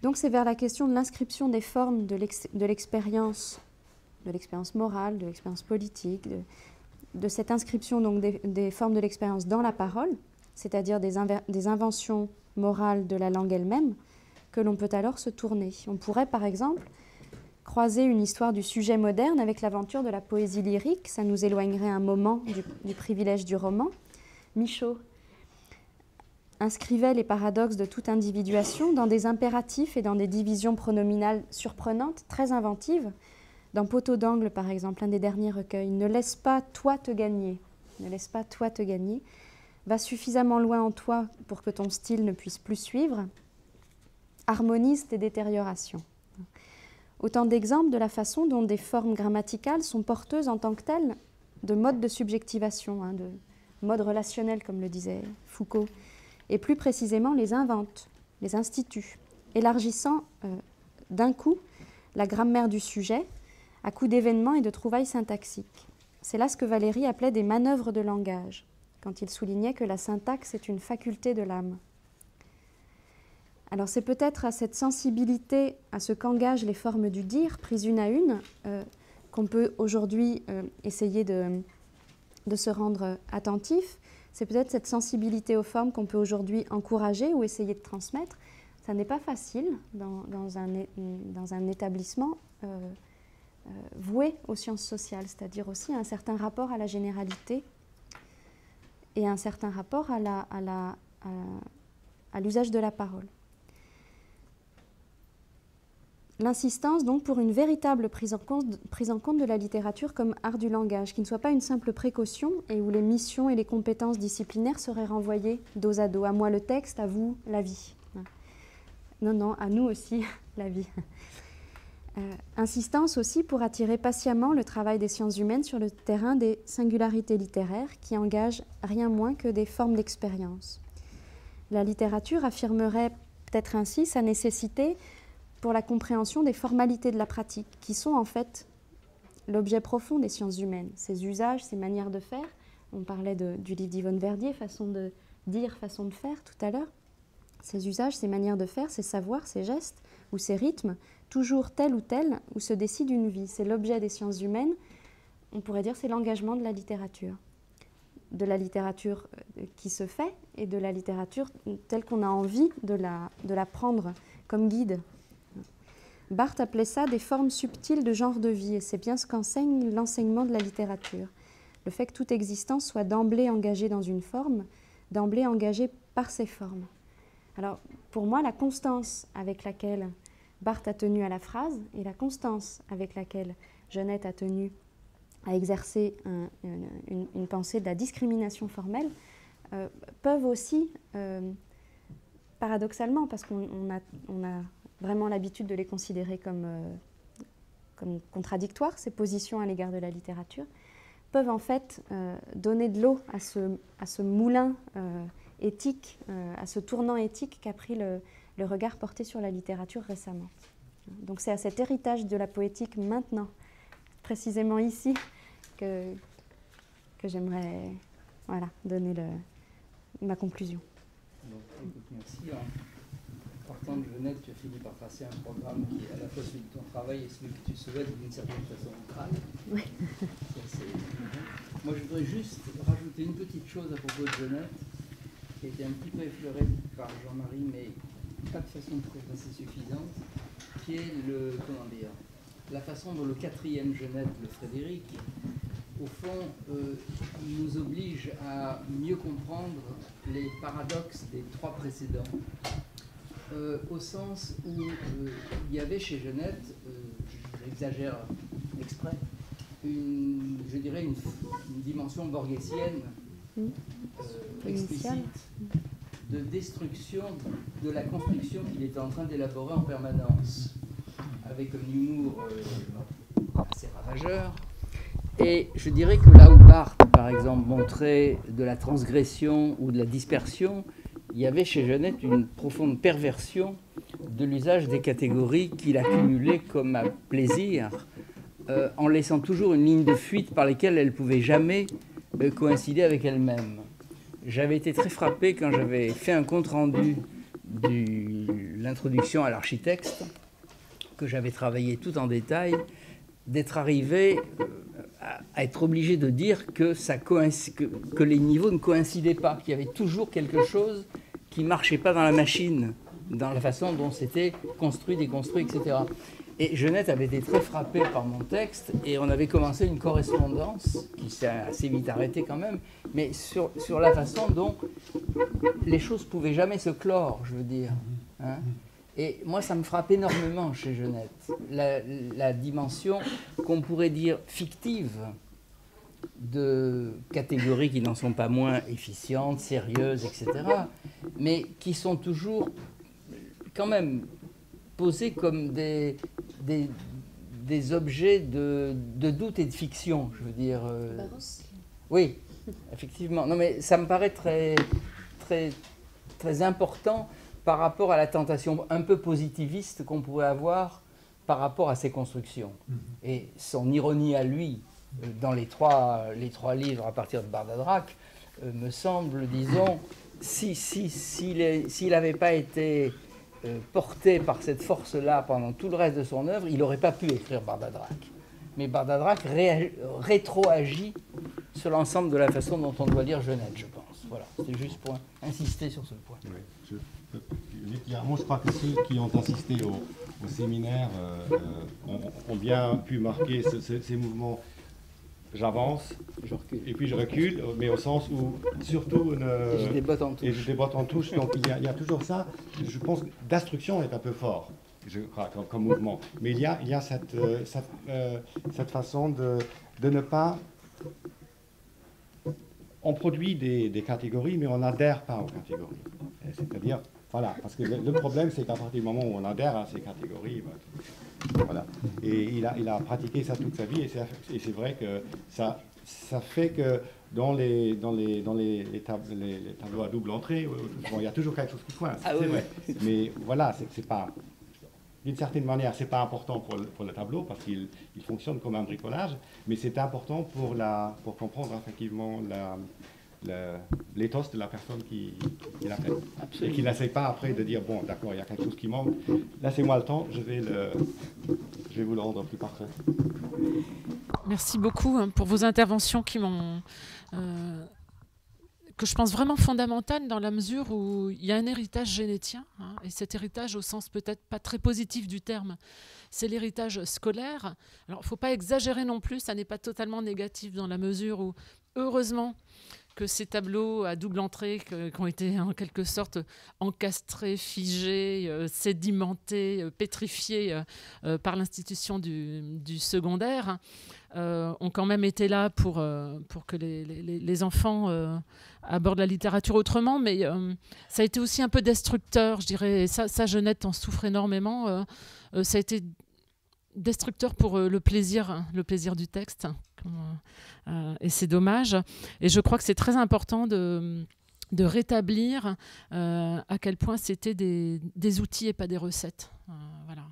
Donc c'est vers la question de l'inscription des formes de l'expérience morale, de l'expérience politique, de cette inscription donc des formes de l'expérience dans la parole, c'est-à-dire des inventions morales de la langue elle-même, que l'on peut alors se tourner. On pourrait par exemple croiser une histoire du sujet moderne avec l'aventure de la poésie lyrique, ça nous éloignerait un moment du privilège du roman. Michaud inscrivait les paradoxes de toute individuation dans des impératifs et dans des divisions pronominales surprenantes, très inventives. Dans Poteau d'angle, par exemple, un des derniers recueils, « Ne laisse pas toi te gagner », ne laisse pas toi te gagner, va suffisamment loin en toi pour que ton style ne puisse plus suivre, harmonise tes détériorations. Autant d'exemples de la façon dont des formes grammaticales sont porteuses en tant que telles de modes de subjectivation, de modes relationnels, comme le disait Foucault, et plus précisément les inventent, les instituent, élargissant d'un coup la grammaire du sujet à coup d'événements et de trouvailles syntaxiques. C'est là ce que Valéry appelait des manœuvres de langage, quand il soulignait que la syntaxe est une faculté de l'âme. Alors c'est peut-être à cette sensibilité, à ce qu'engagent les formes du dire, prises une à une, qu'on peut aujourd'hui essayer de se rendre attentif. C'est peut-être cette sensibilité aux formes qu'on peut aujourd'hui encourager ou essayer de transmettre. Ça n'est pas facile dans un établissement voué aux sciences sociales, c'est-à-dire aussi un certain rapport à la généralité et un certain rapport à l'usage de la parole. L'insistance donc pour une véritable prise en compte de la littérature comme art du langage, qui ne soit pas une simple précaution et où les missions et les compétences disciplinaires seraient renvoyées dos à dos. À moi le texte, à vous la vie. Non, à nous aussi la vie. Insistance aussi pour attirer patiemment le travail des sciences humaines sur le terrain des singularités littéraires qui engagent rien moins que des formes d'expérience. La littérature affirmerait peut-être ainsi sa nécessité pour la compréhension des formalités de la pratique, qui sont en fait l'objet profond des sciences humaines, ses usages, ses manières de faire. On parlait du livre d'Yvonne Verdier, façon de dire, façon de faire tout à l'heure. Ses usages, ses manières de faire, ses savoirs, ses gestes ou ses rythmes, toujours tel ou tel, où se décide une vie. C'est l'objet des sciences humaines, on pourrait dire c'est l'engagement de la littérature qui se fait et de la littérature telle qu'on a envie de la prendre comme guide. Barthes appelait ça des formes subtiles de genre de vie, et c'est bien ce qu'enseigne l'enseignement de la littérature. Le fait que toute existence soit d'emblée engagée dans une forme, d'emblée engagée par ces formes. Alors, pour moi, la constance avec laquelle Barthes a tenu à la phrase et la constance avec laquelle Genette a tenu à exercer une pensée de la discrimination formelle peuvent aussi, paradoxalement, parce qu'on a vraiment l'habitude de les considérer comme contradictoires, ces positions à l'égard de la littérature, peuvent en fait donner de l'eau à ce moulin éthique, à ce tournant éthique qu'a pris le regard porté sur la littérature récemment. Donc c'est à cet héritage de la poétique maintenant, précisément ici, que j'aimerais donner ma conclusion. Donc, écoute, merci. En partant de Genette, tu as fini par tracer un programme qui est à la fois celui de ton travail et celui que tu souhaites d'une certaine façon crâne. Oui. Moi, je voudrais juste rajouter une petite chose à propos de Genette, qui a été un petit peu effleurée par Jean-Marie, mais pas de façon assez suffisante, qui est la façon dont le quatrième Genette, le Frédéric, au fond, nous oblige à mieux comprendre les paradoxes des trois précédents. Au sens où il y avait chez Genette, j'exagère exprès, je dirais une dimension borgesienne explicite de destruction de la construction qu'il était en train d'élaborer en permanence, avec un humour assez ravageur. Et je dirais que là où Barthes, par exemple, montrait de la transgression ou de la dispersion, il y avait chez Genette une profonde perversion de l'usage des catégories qu'il accumulait comme à plaisir, en laissant toujours une ligne de fuite par laquelle elles ne pouvaient jamais coïncider avec elles-mêmes. J'avais été très frappé quand j'avais fait un compte-rendu de l'introduction à l'architecte, que j'avais travaillé tout en détail, d'être arrivé à être obligé de dire que les niveaux ne coïncidaient pas, qu'il y avait toujours quelque chose qui ne marchait pas dans la machine, dans la façon dont c'était construit, déconstruit, etc. Et Genette avait été très frappé par mon texte, et on avait commencé une correspondance, qui s'est assez vite arrêtée quand même, mais sur la façon dont les choses ne pouvaient jamais se clore, je veux dire. Hein. Et moi, ça me frappe énormément chez Genette, la dimension qu'on pourrait dire fictive de catégories qui n'en sont pas moins efficientes, sérieuses, etc., mais qui sont toujours quand même posées comme des objets de doute et de fiction, je veux dire. Oui, effectivement. Non, mais ça me paraît très, très, très important par rapport à la tentation un peu positiviste qu'on pourrait avoir par rapport à ces constructions. Et son ironie à lui, dans les trois livres à partir de Bardadrac, me semble, disons, s'il n'avait pas été porté par cette force-là pendant tout le reste de son œuvre, il n'aurait pas pu écrire Bardadrac. Mais Bardadrac rétroagit sur l'ensemble de la façon dont on doit lire Genette, je pense. Voilà, c'était juste pour insister sur ce point. Oui, moi, je crois que ceux qui ont assisté au séminaire ont bien pu marquer ces mouvements. J'avance, et puis je recule, mais au sens où, surtout... Et je débotte en touche. Et je débotte en touche, donc il y a toujours ça. Je pense que d'instruction est un peu fort, je crois, comme mouvement. Mais il y a cette façon de ne pas... On produit des catégories, mais on n'adhère pas aux catégories. C'est-à-dire, voilà, parce que le problème, c'est qu'à partir du moment où on adhère à ces catégories, voilà. Et il a pratiqué ça toute sa vie, et c'est vrai que ça fait que dans les tableaux à double entrée, bon, il y a toujours quelque chose qui coince, c'est vrai. Mais voilà, c'est pas... D'une certaine manière, c'est pas important pour le tableau, parce qu'il fonctionne comme un bricolage, mais c'est important pour comprendre effectivement l'éthos de la personne qui l'a fait. Et qui n'essaie pas après de dire, bon, d'accord, il y a quelque chose qui manque, laissez-moi le temps, je vais vous le rendre plus parfait. Merci beaucoup pour vos interventions qui m'ont... que je pense vraiment fondamentale dans la mesure où il y a un héritage génétien, et cet héritage au sens peut-être pas très positif du terme, c'est l'héritage scolaire. Alors il ne faut pas exagérer non plus, ça n'est pas totalement négatif dans la mesure où, heureusement, que ces tableaux à double entrée qui ont été en quelque sorte encastrés, figés, sédimentés, pétrifiés par l'institution du secondaire, ont quand même été là pour que les enfants abordent la littérature autrement, mais ça a été aussi un peu destructeur, je dirais, et ça Jeunette en souffre énormément, ça a été destructeur pour le plaisir du texte, et c'est dommage, et je crois que c'est très important de rétablir à quel point c'était des outils et pas des recettes. Voilà,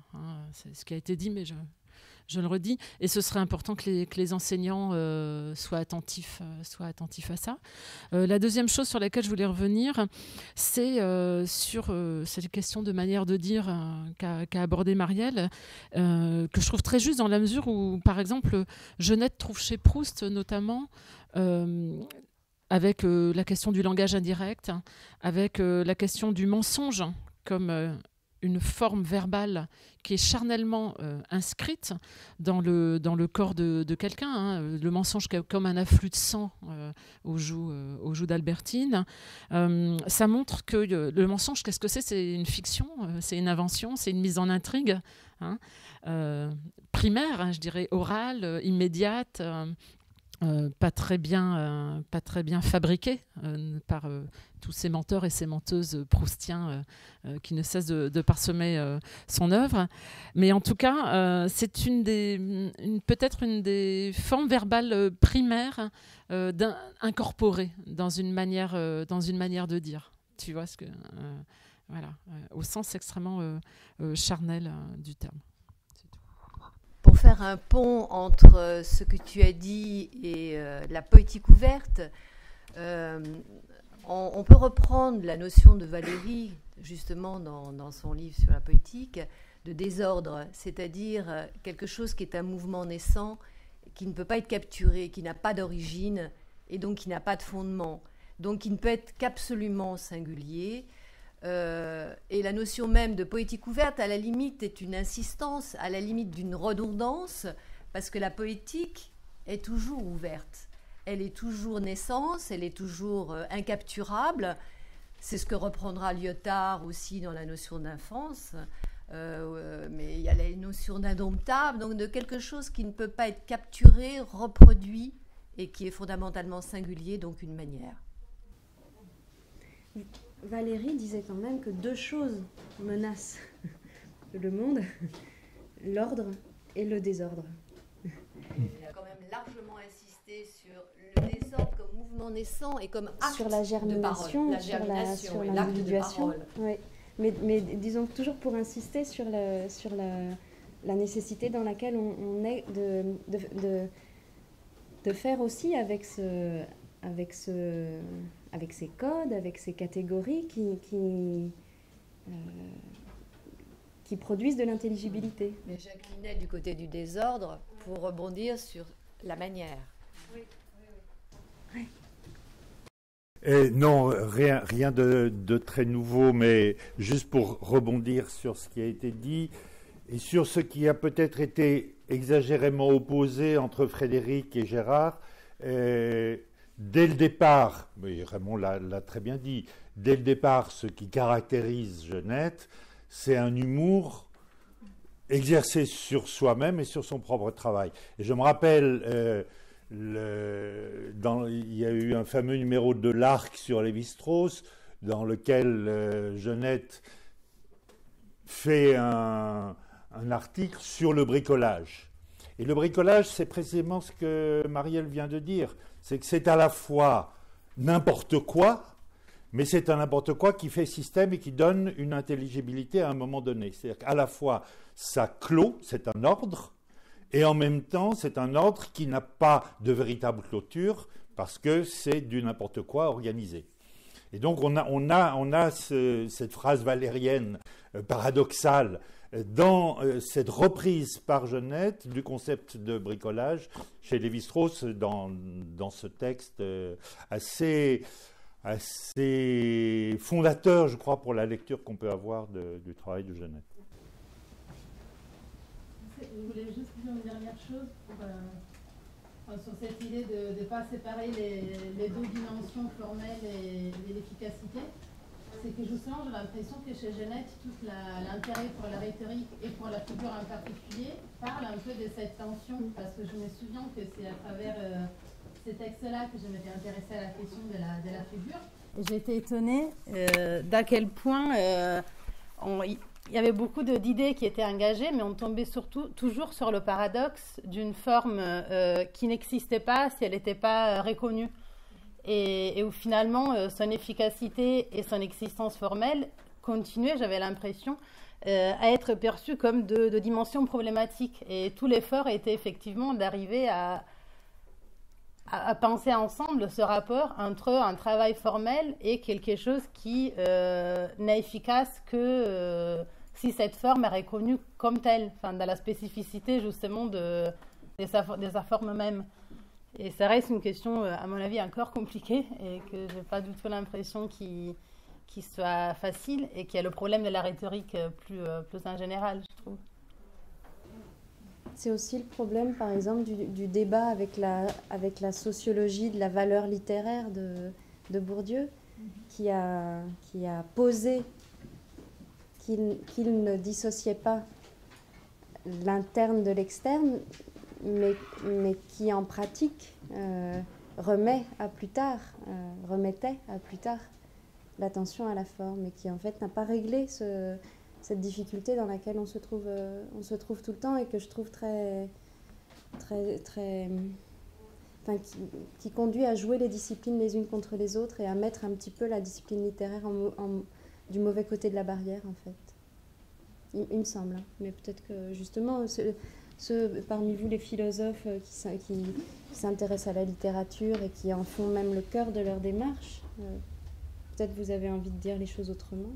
c'est ce qui a été dit, mais je le redis, et ce serait important que les enseignants soient attentifs à ça. La deuxième chose sur laquelle je voulais revenir, c'est sur cette question de manière de dire qu'a abordé Marielle, que je trouve très juste dans la mesure où, par exemple, Jeunette trouve chez Proust notamment avec la question du langage indirect, avec la question du mensonge comme une forme verbale qui est charnellement inscrite dans le corps de quelqu'un, hein. Le mensonge comme un afflux de sang aux joues d'Albertine. Ça montre que le mensonge, qu'est-ce que c'est ? C'est une fiction, c'est une invention, c'est une mise en intrigue, hein, primaire, hein, je dirais, orale, immédiate, pas très bien fabriqué par tous ces menteurs et ces menteuses proustiens qui ne cessent de parsemer son œuvre. Mais en tout cas, c'est peut-être une des formes verbales primaires incorporées dans une manière de dire. Tu vois ce que voilà, au sens extrêmement charnel du terme. Pour faire un pont entre ce que tu as dit et la poétique ouverte, on peut reprendre la notion de Valéry, justement dans son livre sur la poétique, de désordre, c'est-à-dire quelque chose qui est un mouvement naissant, qui ne peut pas être capturé, qui n'a pas d'origine, et donc qui n'a pas de fondement, donc qui ne peut être qu'absolument singulier. Et la notion même de poétique ouverte, à la limite, est une insistance, à la limite d'une redondance, parce que la poétique est toujours ouverte. Elle est toujours naissance, elle est toujours incapturable. C'est ce que reprendra Lyotard aussi dans la notion d'enfance. Mais il y a la notion d'indomptable, donc de quelque chose qui ne peut pas être capturé, reproduit, et qui est fondamentalement singulier, donc une manière. Valéry disait quand même que deux choses menacent le monde, l'ordre et le désordre. Il a quand même largement insisté sur le désordre comme mouvement naissant et comme acte sur la germination, de parole. sur l'individuation. Oui. Mais disons toujours pour insister sur la nécessité dans laquelle on est de faire aussi avec ces codes, avec ces catégories qui produisent de l'intelligibilité. Mais j'inclinais du côté du désordre pour rebondir sur la manière. Oui. Et non, rien de très nouveau, mais juste pour rebondir sur ce qui a été dit et sur ce qui a peut-être été exagérément opposé entre Frédéric et Gérard. Dès le départ, mais Raymond l'a très bien dit, dès le départ, ce qui caractérise Jeunette, c'est un humour exercé sur soi-même et sur son propre travail. Et je me rappelle, il y a eu un fameux numéro de l'Arc sur Lévi-Strauss, dans lequel Jeunette fait un article sur le bricolage. Et le bricolage, c'est précisément ce que Marielle vient de dire. C'est que c'est à la fois n'importe quoi, mais c'est un n'importe quoi qui fait système et qui donne une intelligibilité à un moment donné. C'est-à-dire qu'à la fois, ça clôt, c'est un ordre, et en même temps, c'est un ordre qui n'a pas de véritable clôture, parce que c'est du n'importe quoi organisé. Et donc, on a cette phrase valérienne paradoxale dans cette reprise par Jeunette du concept de bricolage chez Lévi-Strauss dans ce texte assez fondateur, je crois, pour la lecture qu'on peut avoir du travail de Jeunette. Je voulais juste dire une dernière chose pour sur cette idée de ne pas séparer les deux dimensions formelles et l'efficacité. C'est que justement, j'ai l'impression que chez Genette, tout l'intérêt pour la rhétorique et pour la figure en particulier parle un peu de cette tension, parce que je me souviens que c'est à travers ces textes-là que je m'étais intéressée à la question de la figure. J'ai été étonnée d'à quel point il y avait beaucoup d'idées qui étaient engagées, mais on tombait toujours sur le paradoxe d'une forme qui n'existait pas si elle n'était pas reconnue. Et où finalement son efficacité et son existence formelle continuaient, j'avais l'impression, à être perçues comme de dimensions problématiques. Et tout l'effort était effectivement d'arriver à penser ensemble ce rapport entre un travail formel et quelque chose qui n'est efficace que si cette forme est reconnue comme telle, enfin, dans la spécificité justement de sa forme même. Et ça reste une question, à mon avis, encore compliquée et que je n'ai pas du tout l'impression qu'il soit facile et qu'il y a le problème de la rhétorique plus en général, je trouve. C'est aussi le problème, par exemple, du débat avec la sociologie de la valeur littéraire de Bourdieu, qui a posé qu'il ne dissociait pas l'interne de l'externe, mais qui en pratique remettait à plus tard l'attention à la forme, et qui en fait n'a pas réglé cette difficulté dans laquelle on se trouve tout le temps, et que je trouve qui conduit à jouer les disciplines les unes contre les autres et à mettre un petit peu la discipline littéraire du mauvais côté de la barrière, en fait. Il me semble, hein. Mais peut-être que justement ceux parmi vous, les philosophes qui s'intéressent à la littérature et qui en font même le cœur de leur démarche, peut-être vous avez envie de dire les choses autrement.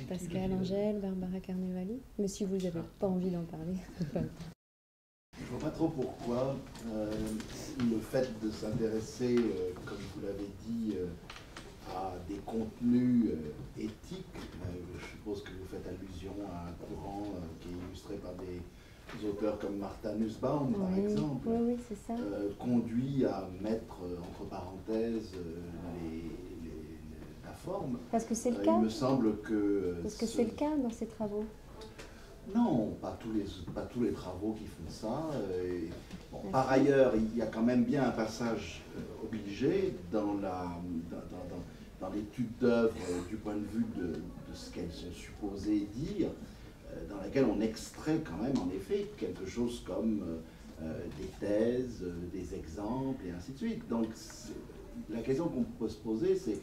Pascal Angèle, Barbara Carnevali. Mais si vous n'avez pas envie d'en parler. Je ne vois pas trop pourquoi le fait de s'intéresser, comme vous l'avez dit, à des contenus éthiques. Je suppose que vous faites allusion à un courant qui est illustré par des auteurs comme Martha Nussbaum, par exemple, oui, c'est ça. Conduit à mettre entre parenthèses la forme. Parce que c'est le cas. Il me semble que... Parce que c'est le cas dans ces travaux. Non, pas tous les travaux qui font ça. Bon, par ailleurs, il y a quand même bien un passage obligé dans l'étude d'œuvre du point de vue de ce qu'elles sont supposées dire, dans laquelle on extrait quand même en effet quelque chose comme des thèses, des exemples et ainsi de suite. Donc la question qu'on peut se poser, c'est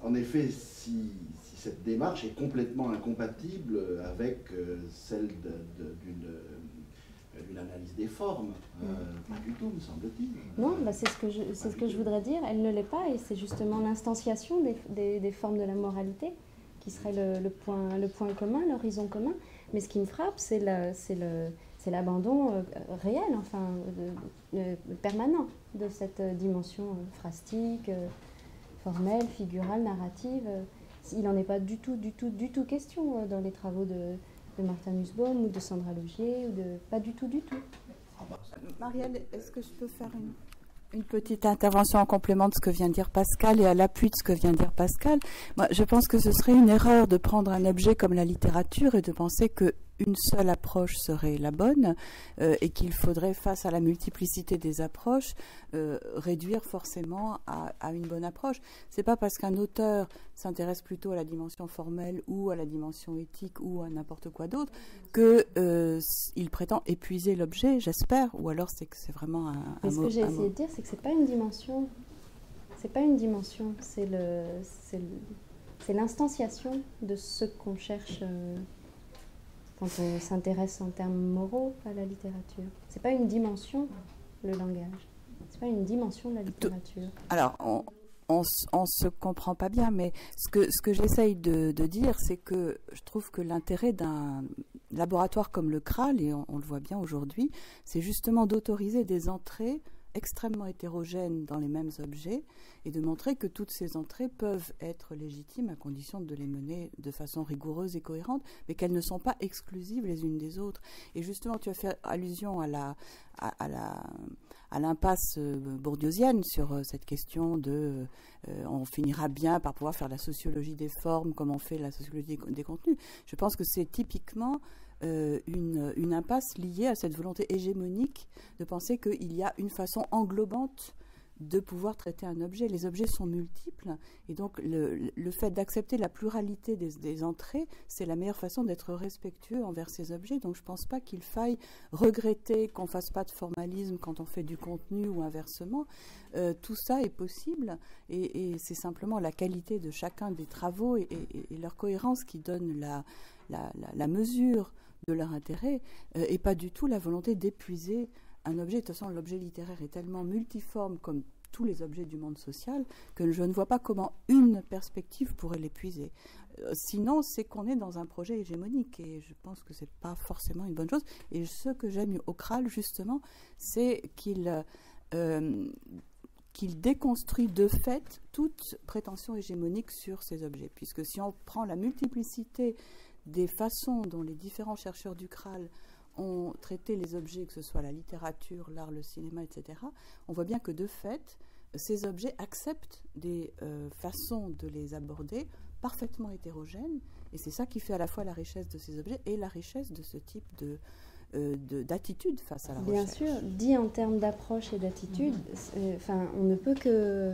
en effet si cette démarche est complètement incompatible avec celle d'une analyse des formes. Pas du tout, me semble-t-il. Non, bah c'est ce que je voudrais dire. Elle ne l'est pas, et c'est justement l'instanciation des formes de la moralité qui serait le point commun, l'horizon commun. Mais ce qui me frappe, c'est l'abandon réel, enfin, permanent de cette dimension phrastique, formelle, figurale, narrative. Il n'en est pas du tout question dans les travaux de Martha Nussbaum ou de Sandra Logier, pas du tout. Marielle, est-ce que je peux faire une petite intervention en complément de ce que vient de dire Pascal et à l'appui de ce que vient de dire Pascal? Moi, je pense que ce serait une erreur de prendre un objet comme la littérature et de penser qu'une seule approche serait la bonne et qu'il faudrait, face à la multiplicité des approches, réduire forcément à une bonne approche. C'est pas parce qu'un auteur s'intéresse plutôt à la dimension formelle ou à la dimension éthique ou à n'importe quoi d'autre qu'il prétend épuiser l'objet, j'espère, ou alors c'est que c'est vraiment un Mais ce que j'ai essayé de dire, c'est que c'est pas une dimension. C'est pas une dimension, c'est l'instanciation de ce qu'on cherche quand on s'intéresse en termes moraux à la littérature. C'est pas une dimension, le langage. C'est pas une dimension de la littérature. Alors, on se comprend pas bien, mais ce que j'essaye de dire, c'est que je trouve que l'intérêt d'un laboratoire comme le CRAL, et on le voit bien aujourd'hui, c'est justement d'autoriser des entrées extrêmement hétérogènes dans les mêmes objets et de montrer que toutes ces entrées peuvent être légitimes à condition de les mener de façon rigoureuse et cohérente, mais qu'elles ne sont pas exclusives les unes des autres. Et justement, tu as fait allusion à l'impasse bourdieusienne sur cette question de on finira bien par pouvoir faire la sociologie des formes comme on fait la sociologie des contenus. Je pense que c'est typiquement une impasse liée à cette volonté hégémonique de penser qu'il y a une façon englobante de pouvoir traiter un objet. Les objets sont multiples et donc le fait d'accepter la pluralité des entrées, c'est la meilleure façon d'être respectueux envers ces objets. Donc je ne pense pas qu'il faille regretter qu'on ne fasse pas de formalisme quand on fait du contenu ou inversement. Tout ça est possible et c'est simplement la qualité de chacun des travaux et leur cohérence qui donne la mesure de leur intérêt et pas du tout la volonté d'épuiser un objet. De toute façon, l'objet littéraire est tellement multiforme comme tous les objets du monde social que je ne vois pas comment une perspective pourrait l'épuiser. Sinon, c'est qu'on est dans un projet hégémonique et je pense que ce n'est pas forcément une bonne chose. Et ce que j'aime au Kral, justement, c'est qu'il déconstruit de fait toute prétention hégémonique sur ces objets. Puisque si on prend la multiplicité des façons dont les différents chercheurs du Kral ont traité les objets, que ce soit la littérature, l'art, le cinéma, etc., on voit bien que de fait, ces objets acceptent des façons de les aborder parfaitement hétérogènes, et c'est ça qui fait à la fois la richesse de ces objets et la richesse de ce type d'attitude face à la recherche. Bien sûr, dit en termes d'approche et d'attitude, on ne peut que...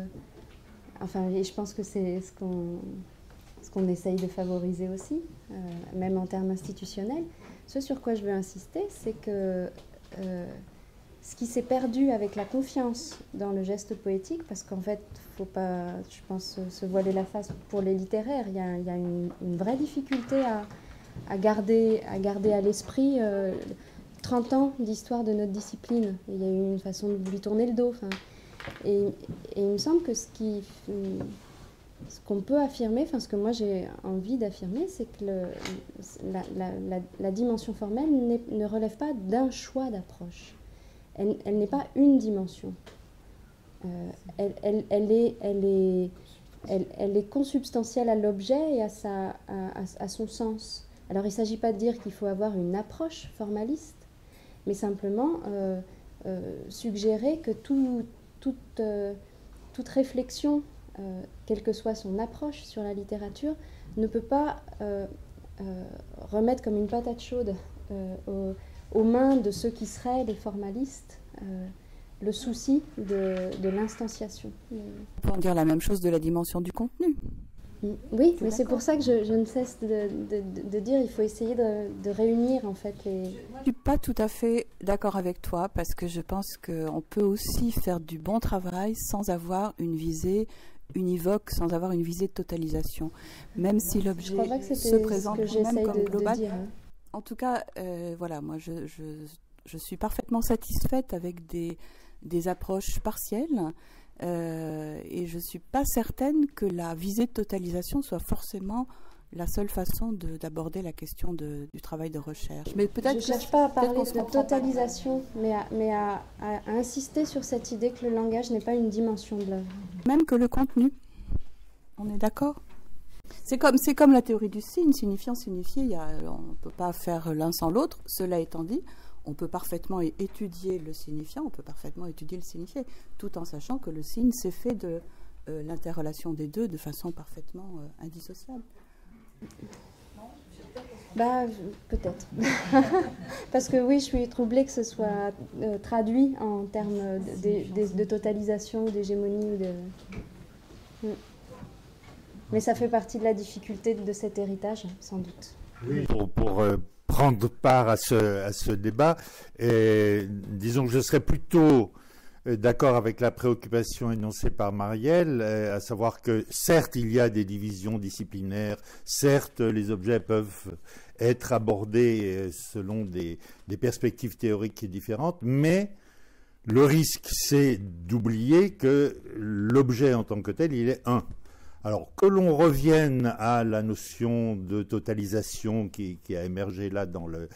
et je pense que c'est ce qu'on essaye de favoriser aussi, même en termes institutionnels. Ce sur quoi je veux insister, c'est que ce qui s'est perdu avec la confiance dans le geste poétique, parce qu'en fait, il ne faut pas, je pense, se voiler la face pour les littéraires, il y a une vraie difficulté à garder à l'esprit 30 ans d'histoire de notre discipline. Il y a eu une façon de lui tourner le dos. Et il me semble que ce qu'on peut affirmer, ce que moi j'ai envie d'affirmer, c'est que la dimension formelle ne relève pas d'un choix d'approche. Elle n'est pas une dimension. Elle est consubstantielle à l'objet et à son sens. Alors il ne s'agit pas de dire qu'il faut avoir une approche formaliste, mais simplement suggérer que toute réflexion, quelle que soit son approche sur la littérature, ne peut pas remettre comme une patate chaude aux mains de ceux qui seraient les formalistes le souci de l'instanciation. On peut en dire la même chose de la dimension du contenu. Oui, mais c'est pour ça que je ne cesse de dire qu'il faut essayer de réunir en fait les... Je ne suis pas tout à fait d'accord avec toi parce que je pense qu'on peut aussi faire du bon travail sans avoir une visée univoque, sans avoir une visée de totalisation. Même si l'objet se présente même comme global. En tout cas, voilà, moi je suis parfaitement satisfaite avec des approches partielles. Et je ne suis pas certaine que la visée de totalisation soit forcément la seule façon d'aborder la question du travail de recherche. Mais je ne cherche pas à parler de totalisation, mais à insister sur cette idée que le langage n'est pas une dimension de l'œuvre. Même que le contenu. On est d'accord ? C'est comme la théorie du signe, signifiant, signifié. On ne peut pas faire l'un sans l'autre. Cela étant dit, on peut parfaitement étudier le signifiant, on peut parfaitement étudier le signifié, tout en sachant que le signe s'est fait de l'interrelation des deux de façon parfaitement indissociable. Peut-être. Parce que oui, je suis troublée que ce soit traduit en termes de totalisation, d'hégémonie. Mais ça fait partie de la difficulté de cet héritage, sans doute. Oui, pour prendre part à ce débat, disons que je serais plutôt d'accord avec la préoccupation énoncée par Marielle, à savoir que certes il y a des divisions disciplinaires, certes les objets peuvent être abordés selon des perspectives théoriques différentes, mais le risque c'est d'oublier que l'objet en tant que tel il est un. Alors, que l'on revienne à la notion de totalisation qui a émergé là dans le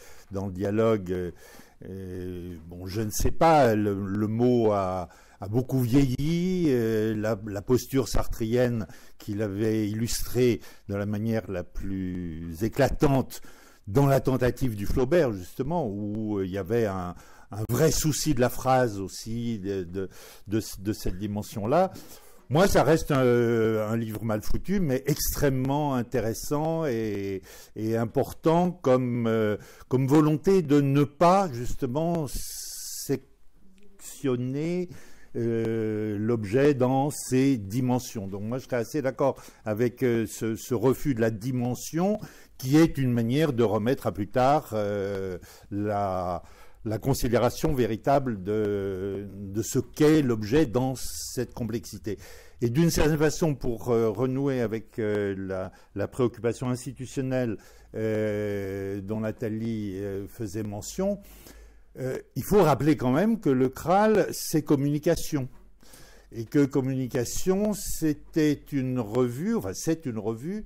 dialogue, Bon, je ne sais pas, le mot a beaucoup vieilli, la posture sartrienne qu'il avait illustrée de la manière la plus éclatante dans la tentative du Flaubert, justement, où il y avait un vrai souci de la phrase aussi, de cette dimension-là. Moi, ça reste un livre mal foutu, mais extrêmement intéressant et important comme volonté de ne pas, justement, sectionner l'objet dans ses dimensions. Donc moi, je serais assez d'accord avec ce refus de la dimension, qui est une manière de remettre à plus tard la considération véritable de ce qu'est l'objet dans cette complexité. Et d'une certaine façon, pour renouer avec la préoccupation institutionnelle dont Nathalie faisait mention, il faut rappeler quand même que le CRAL, c'est communication. Et que Communication, c'était une revue, enfin c'est une revue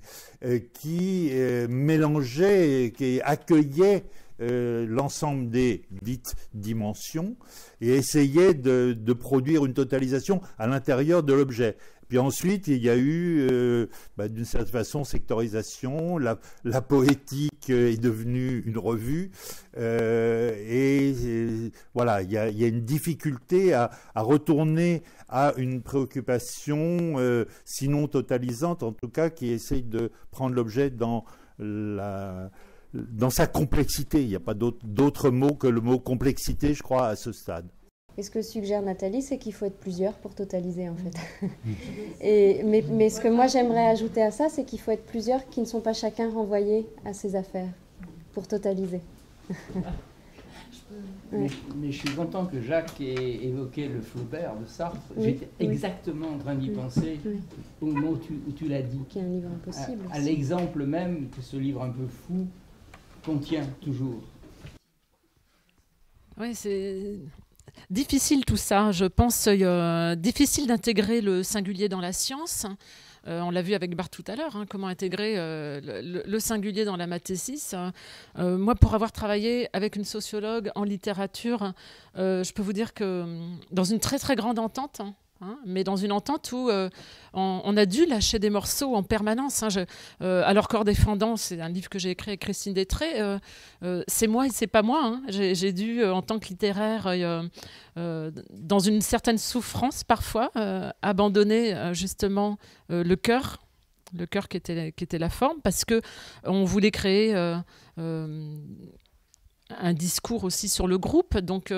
qui mélangeait, qui accueillait l'ensemble des dites dimensions et essayait de produire une totalisation à l'intérieur de l'objet. Puis ensuite, il y a eu, d'une certaine façon, sectorisation. La poétique est devenue une revue. Voilà, il y a une difficulté à retourner à une préoccupation, sinon totalisante, en tout cas, qui essaye de prendre l'objet dans sa complexité. Il n'y a pas d'autre mot que le mot complexité, je crois, à ce stade. Et ce que suggère Nathalie, c'est qu'il faut être plusieurs pour totaliser, en fait. Mais ce que moi j'aimerais ajouter à ça, c'est qu'il faut être plusieurs qui ne sont pas chacun renvoyés à ses affaires pour totaliser. Mais je suis content que Jacques ait évoqué le Flaubert de Sartre. Oui, j'étais exactement en train d'y penser au moment où tu l'as dit. Qui est un livre impossible. À l'exemple même que ce livre un peu fou contient toujours. Oui, c'est difficile tout ça. Je pense difficile d'intégrer le singulier dans la science. On l'a vu avec Barthes tout à l'heure, hein, comment intégrer le singulier dans la mathésis. Moi, pour avoir travaillé avec une sociologue en littérature, je peux vous dire que dans une très très grande entente, mais dans une entente où on a dû lâcher des morceaux en permanence. Alors, Corps défendant, c'est un livre que j'ai écrit avec Christine Détré. C'est moi et c'est pas moi. J'ai dû, en tant que littéraire, dans une certaine souffrance parfois, abandonner justement le cœur qui était la forme, parce qu'on voulait créer un discours aussi sur le groupe. Donc,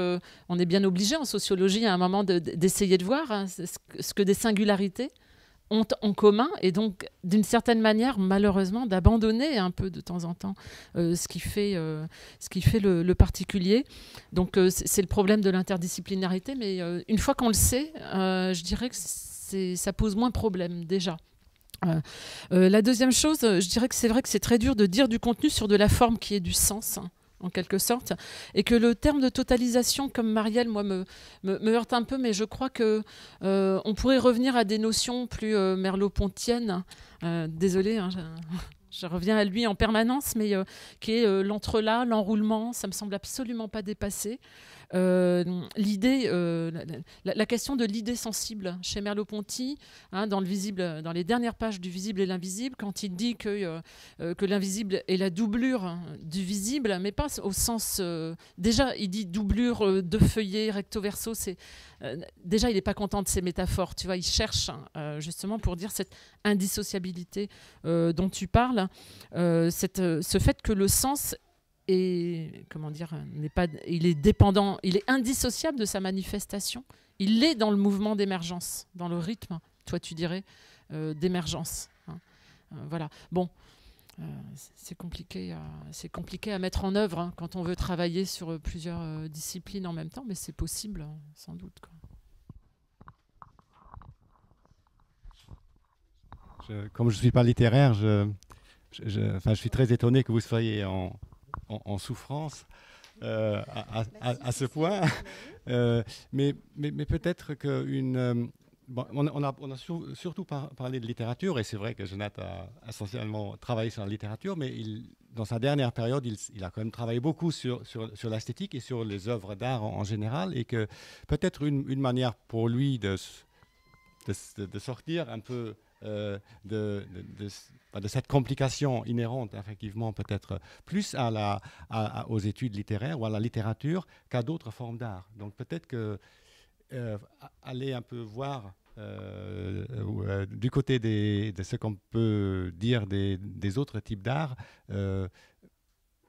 on est bien obligé en sociologie à un moment d'essayer de voir ce que des singularités ont en commun, et donc, d'une certaine manière, malheureusement, d'abandonner un peu de temps en temps ce qui fait le particulier. Donc, c'est le problème de l'interdisciplinarité, mais une fois qu'on le sait, je dirais que ça pose moins de problème, déjà. La deuxième chose, je dirais que c'est vrai que c'est très dur de dire du contenu sur de la forme qui est du sens, en quelque sorte, et que le terme de totalisation, comme Marielle, moi, me heurte un peu, mais je crois que on pourrait revenir à des notions plus merleau-pontiennes. Désolée, je reviens à lui en permanence, mais qui est l'entrelac, l'enroulement, ça me semble absolument pas dépassé. L'idée, la question de l'idée sensible chez Merleau-Ponty, dans les dernières pages du Visible et l'Invisible, quand il dit que l'invisible est la doublure du visible, mais pas au sens... déjà, il dit doublure de feuillet, recto verso, déjà, il n'est pas content de ces métaphores, tu vois, il cherche justement pour dire cette indissociabilité dont tu parles, ce fait que le sens est, comment dire, il est dépendant, il est indissociable de sa manifestation, il est dans le mouvement d'émergence, dans le rythme, toi tu dirais, d'émergence. Voilà, bon. C'est compliqué à mettre en œuvre quand on veut travailler sur plusieurs disciplines en même temps, mais c'est possible, sans doute, quoi. Comme je ne suis pas littéraire, je suis très étonné que vous soyez en souffrance à ce point. Mais peut-être qu'une bon, on a surtout parlé de littérature, et c'est vrai que Jeannette a essentiellement travaillé sur la littérature, mais dans sa dernière période, il a quand même travaillé beaucoup sur l'esthétique et sur les œuvres d'art en général, et que peut-être une manière pour lui de sortir un peu de cette complication inhérente, effectivement, peut-être plus aux études littéraires ou à la littérature qu'à d'autres formes d'art. Donc peut-être que aller un peu voir du côté de ce qu'on peut dire des autres types d'art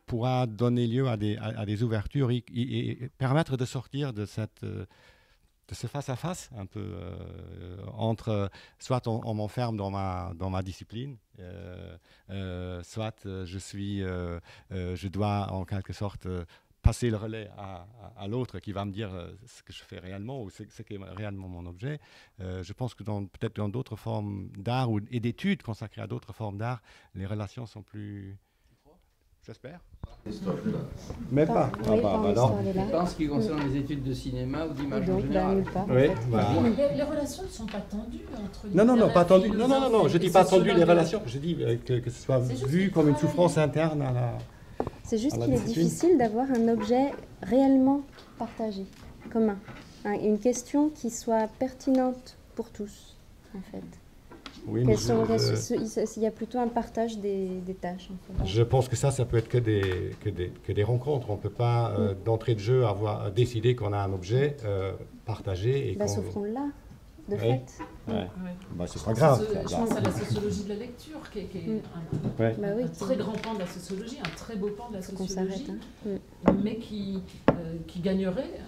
pourra donner lieu à des ouvertures et permettre de sortir de ce face-à-face un peu entre soit on m'enferme dans ma discipline, soit je dois en quelque sorte passer le relais à l'autre qui va me dire ce que je fais réellement ou ce qui est réellement mon objet. Je pense que peut-être dans d'autres formes d'art et d'études consacrées à d'autres formes d'art, les relations sont plus... J'espère. Mais pas. Je pense qu'il concerne les études de cinéma ou d'image en général. Les relations ne sont pas tendues entre les Non, pas tendues. Non, je dis pas tendues les relations. Je dis que ce soit vu comme une souffrance interne à la... C'est juste qu'il est difficile d'avoir un objet réellement partagé, commun. Une question qui soit pertinente pour tous, en fait. Oui, il y a plutôt un partage des tâches. En fait. Je pense que ça peut être que des rencontres. On ne peut pas, d'entrée de jeu, décider qu'on a un objet partagé. Souffrons-là, de fait. Ouais. Bah, c'est pas grave. Je pense à la sociologie de la lecture, qui est un très grand pan de la sociologie, un très beau pan de la sociologie, mais qui gagnerait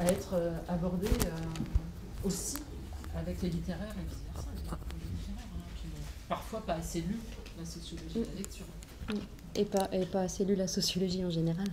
à être abordé aussi avec les littéraires et vice-versa. Qui n'ont parfois pas assez lu la sociologie de la lecture. Et pas assez lu la sociologie en général.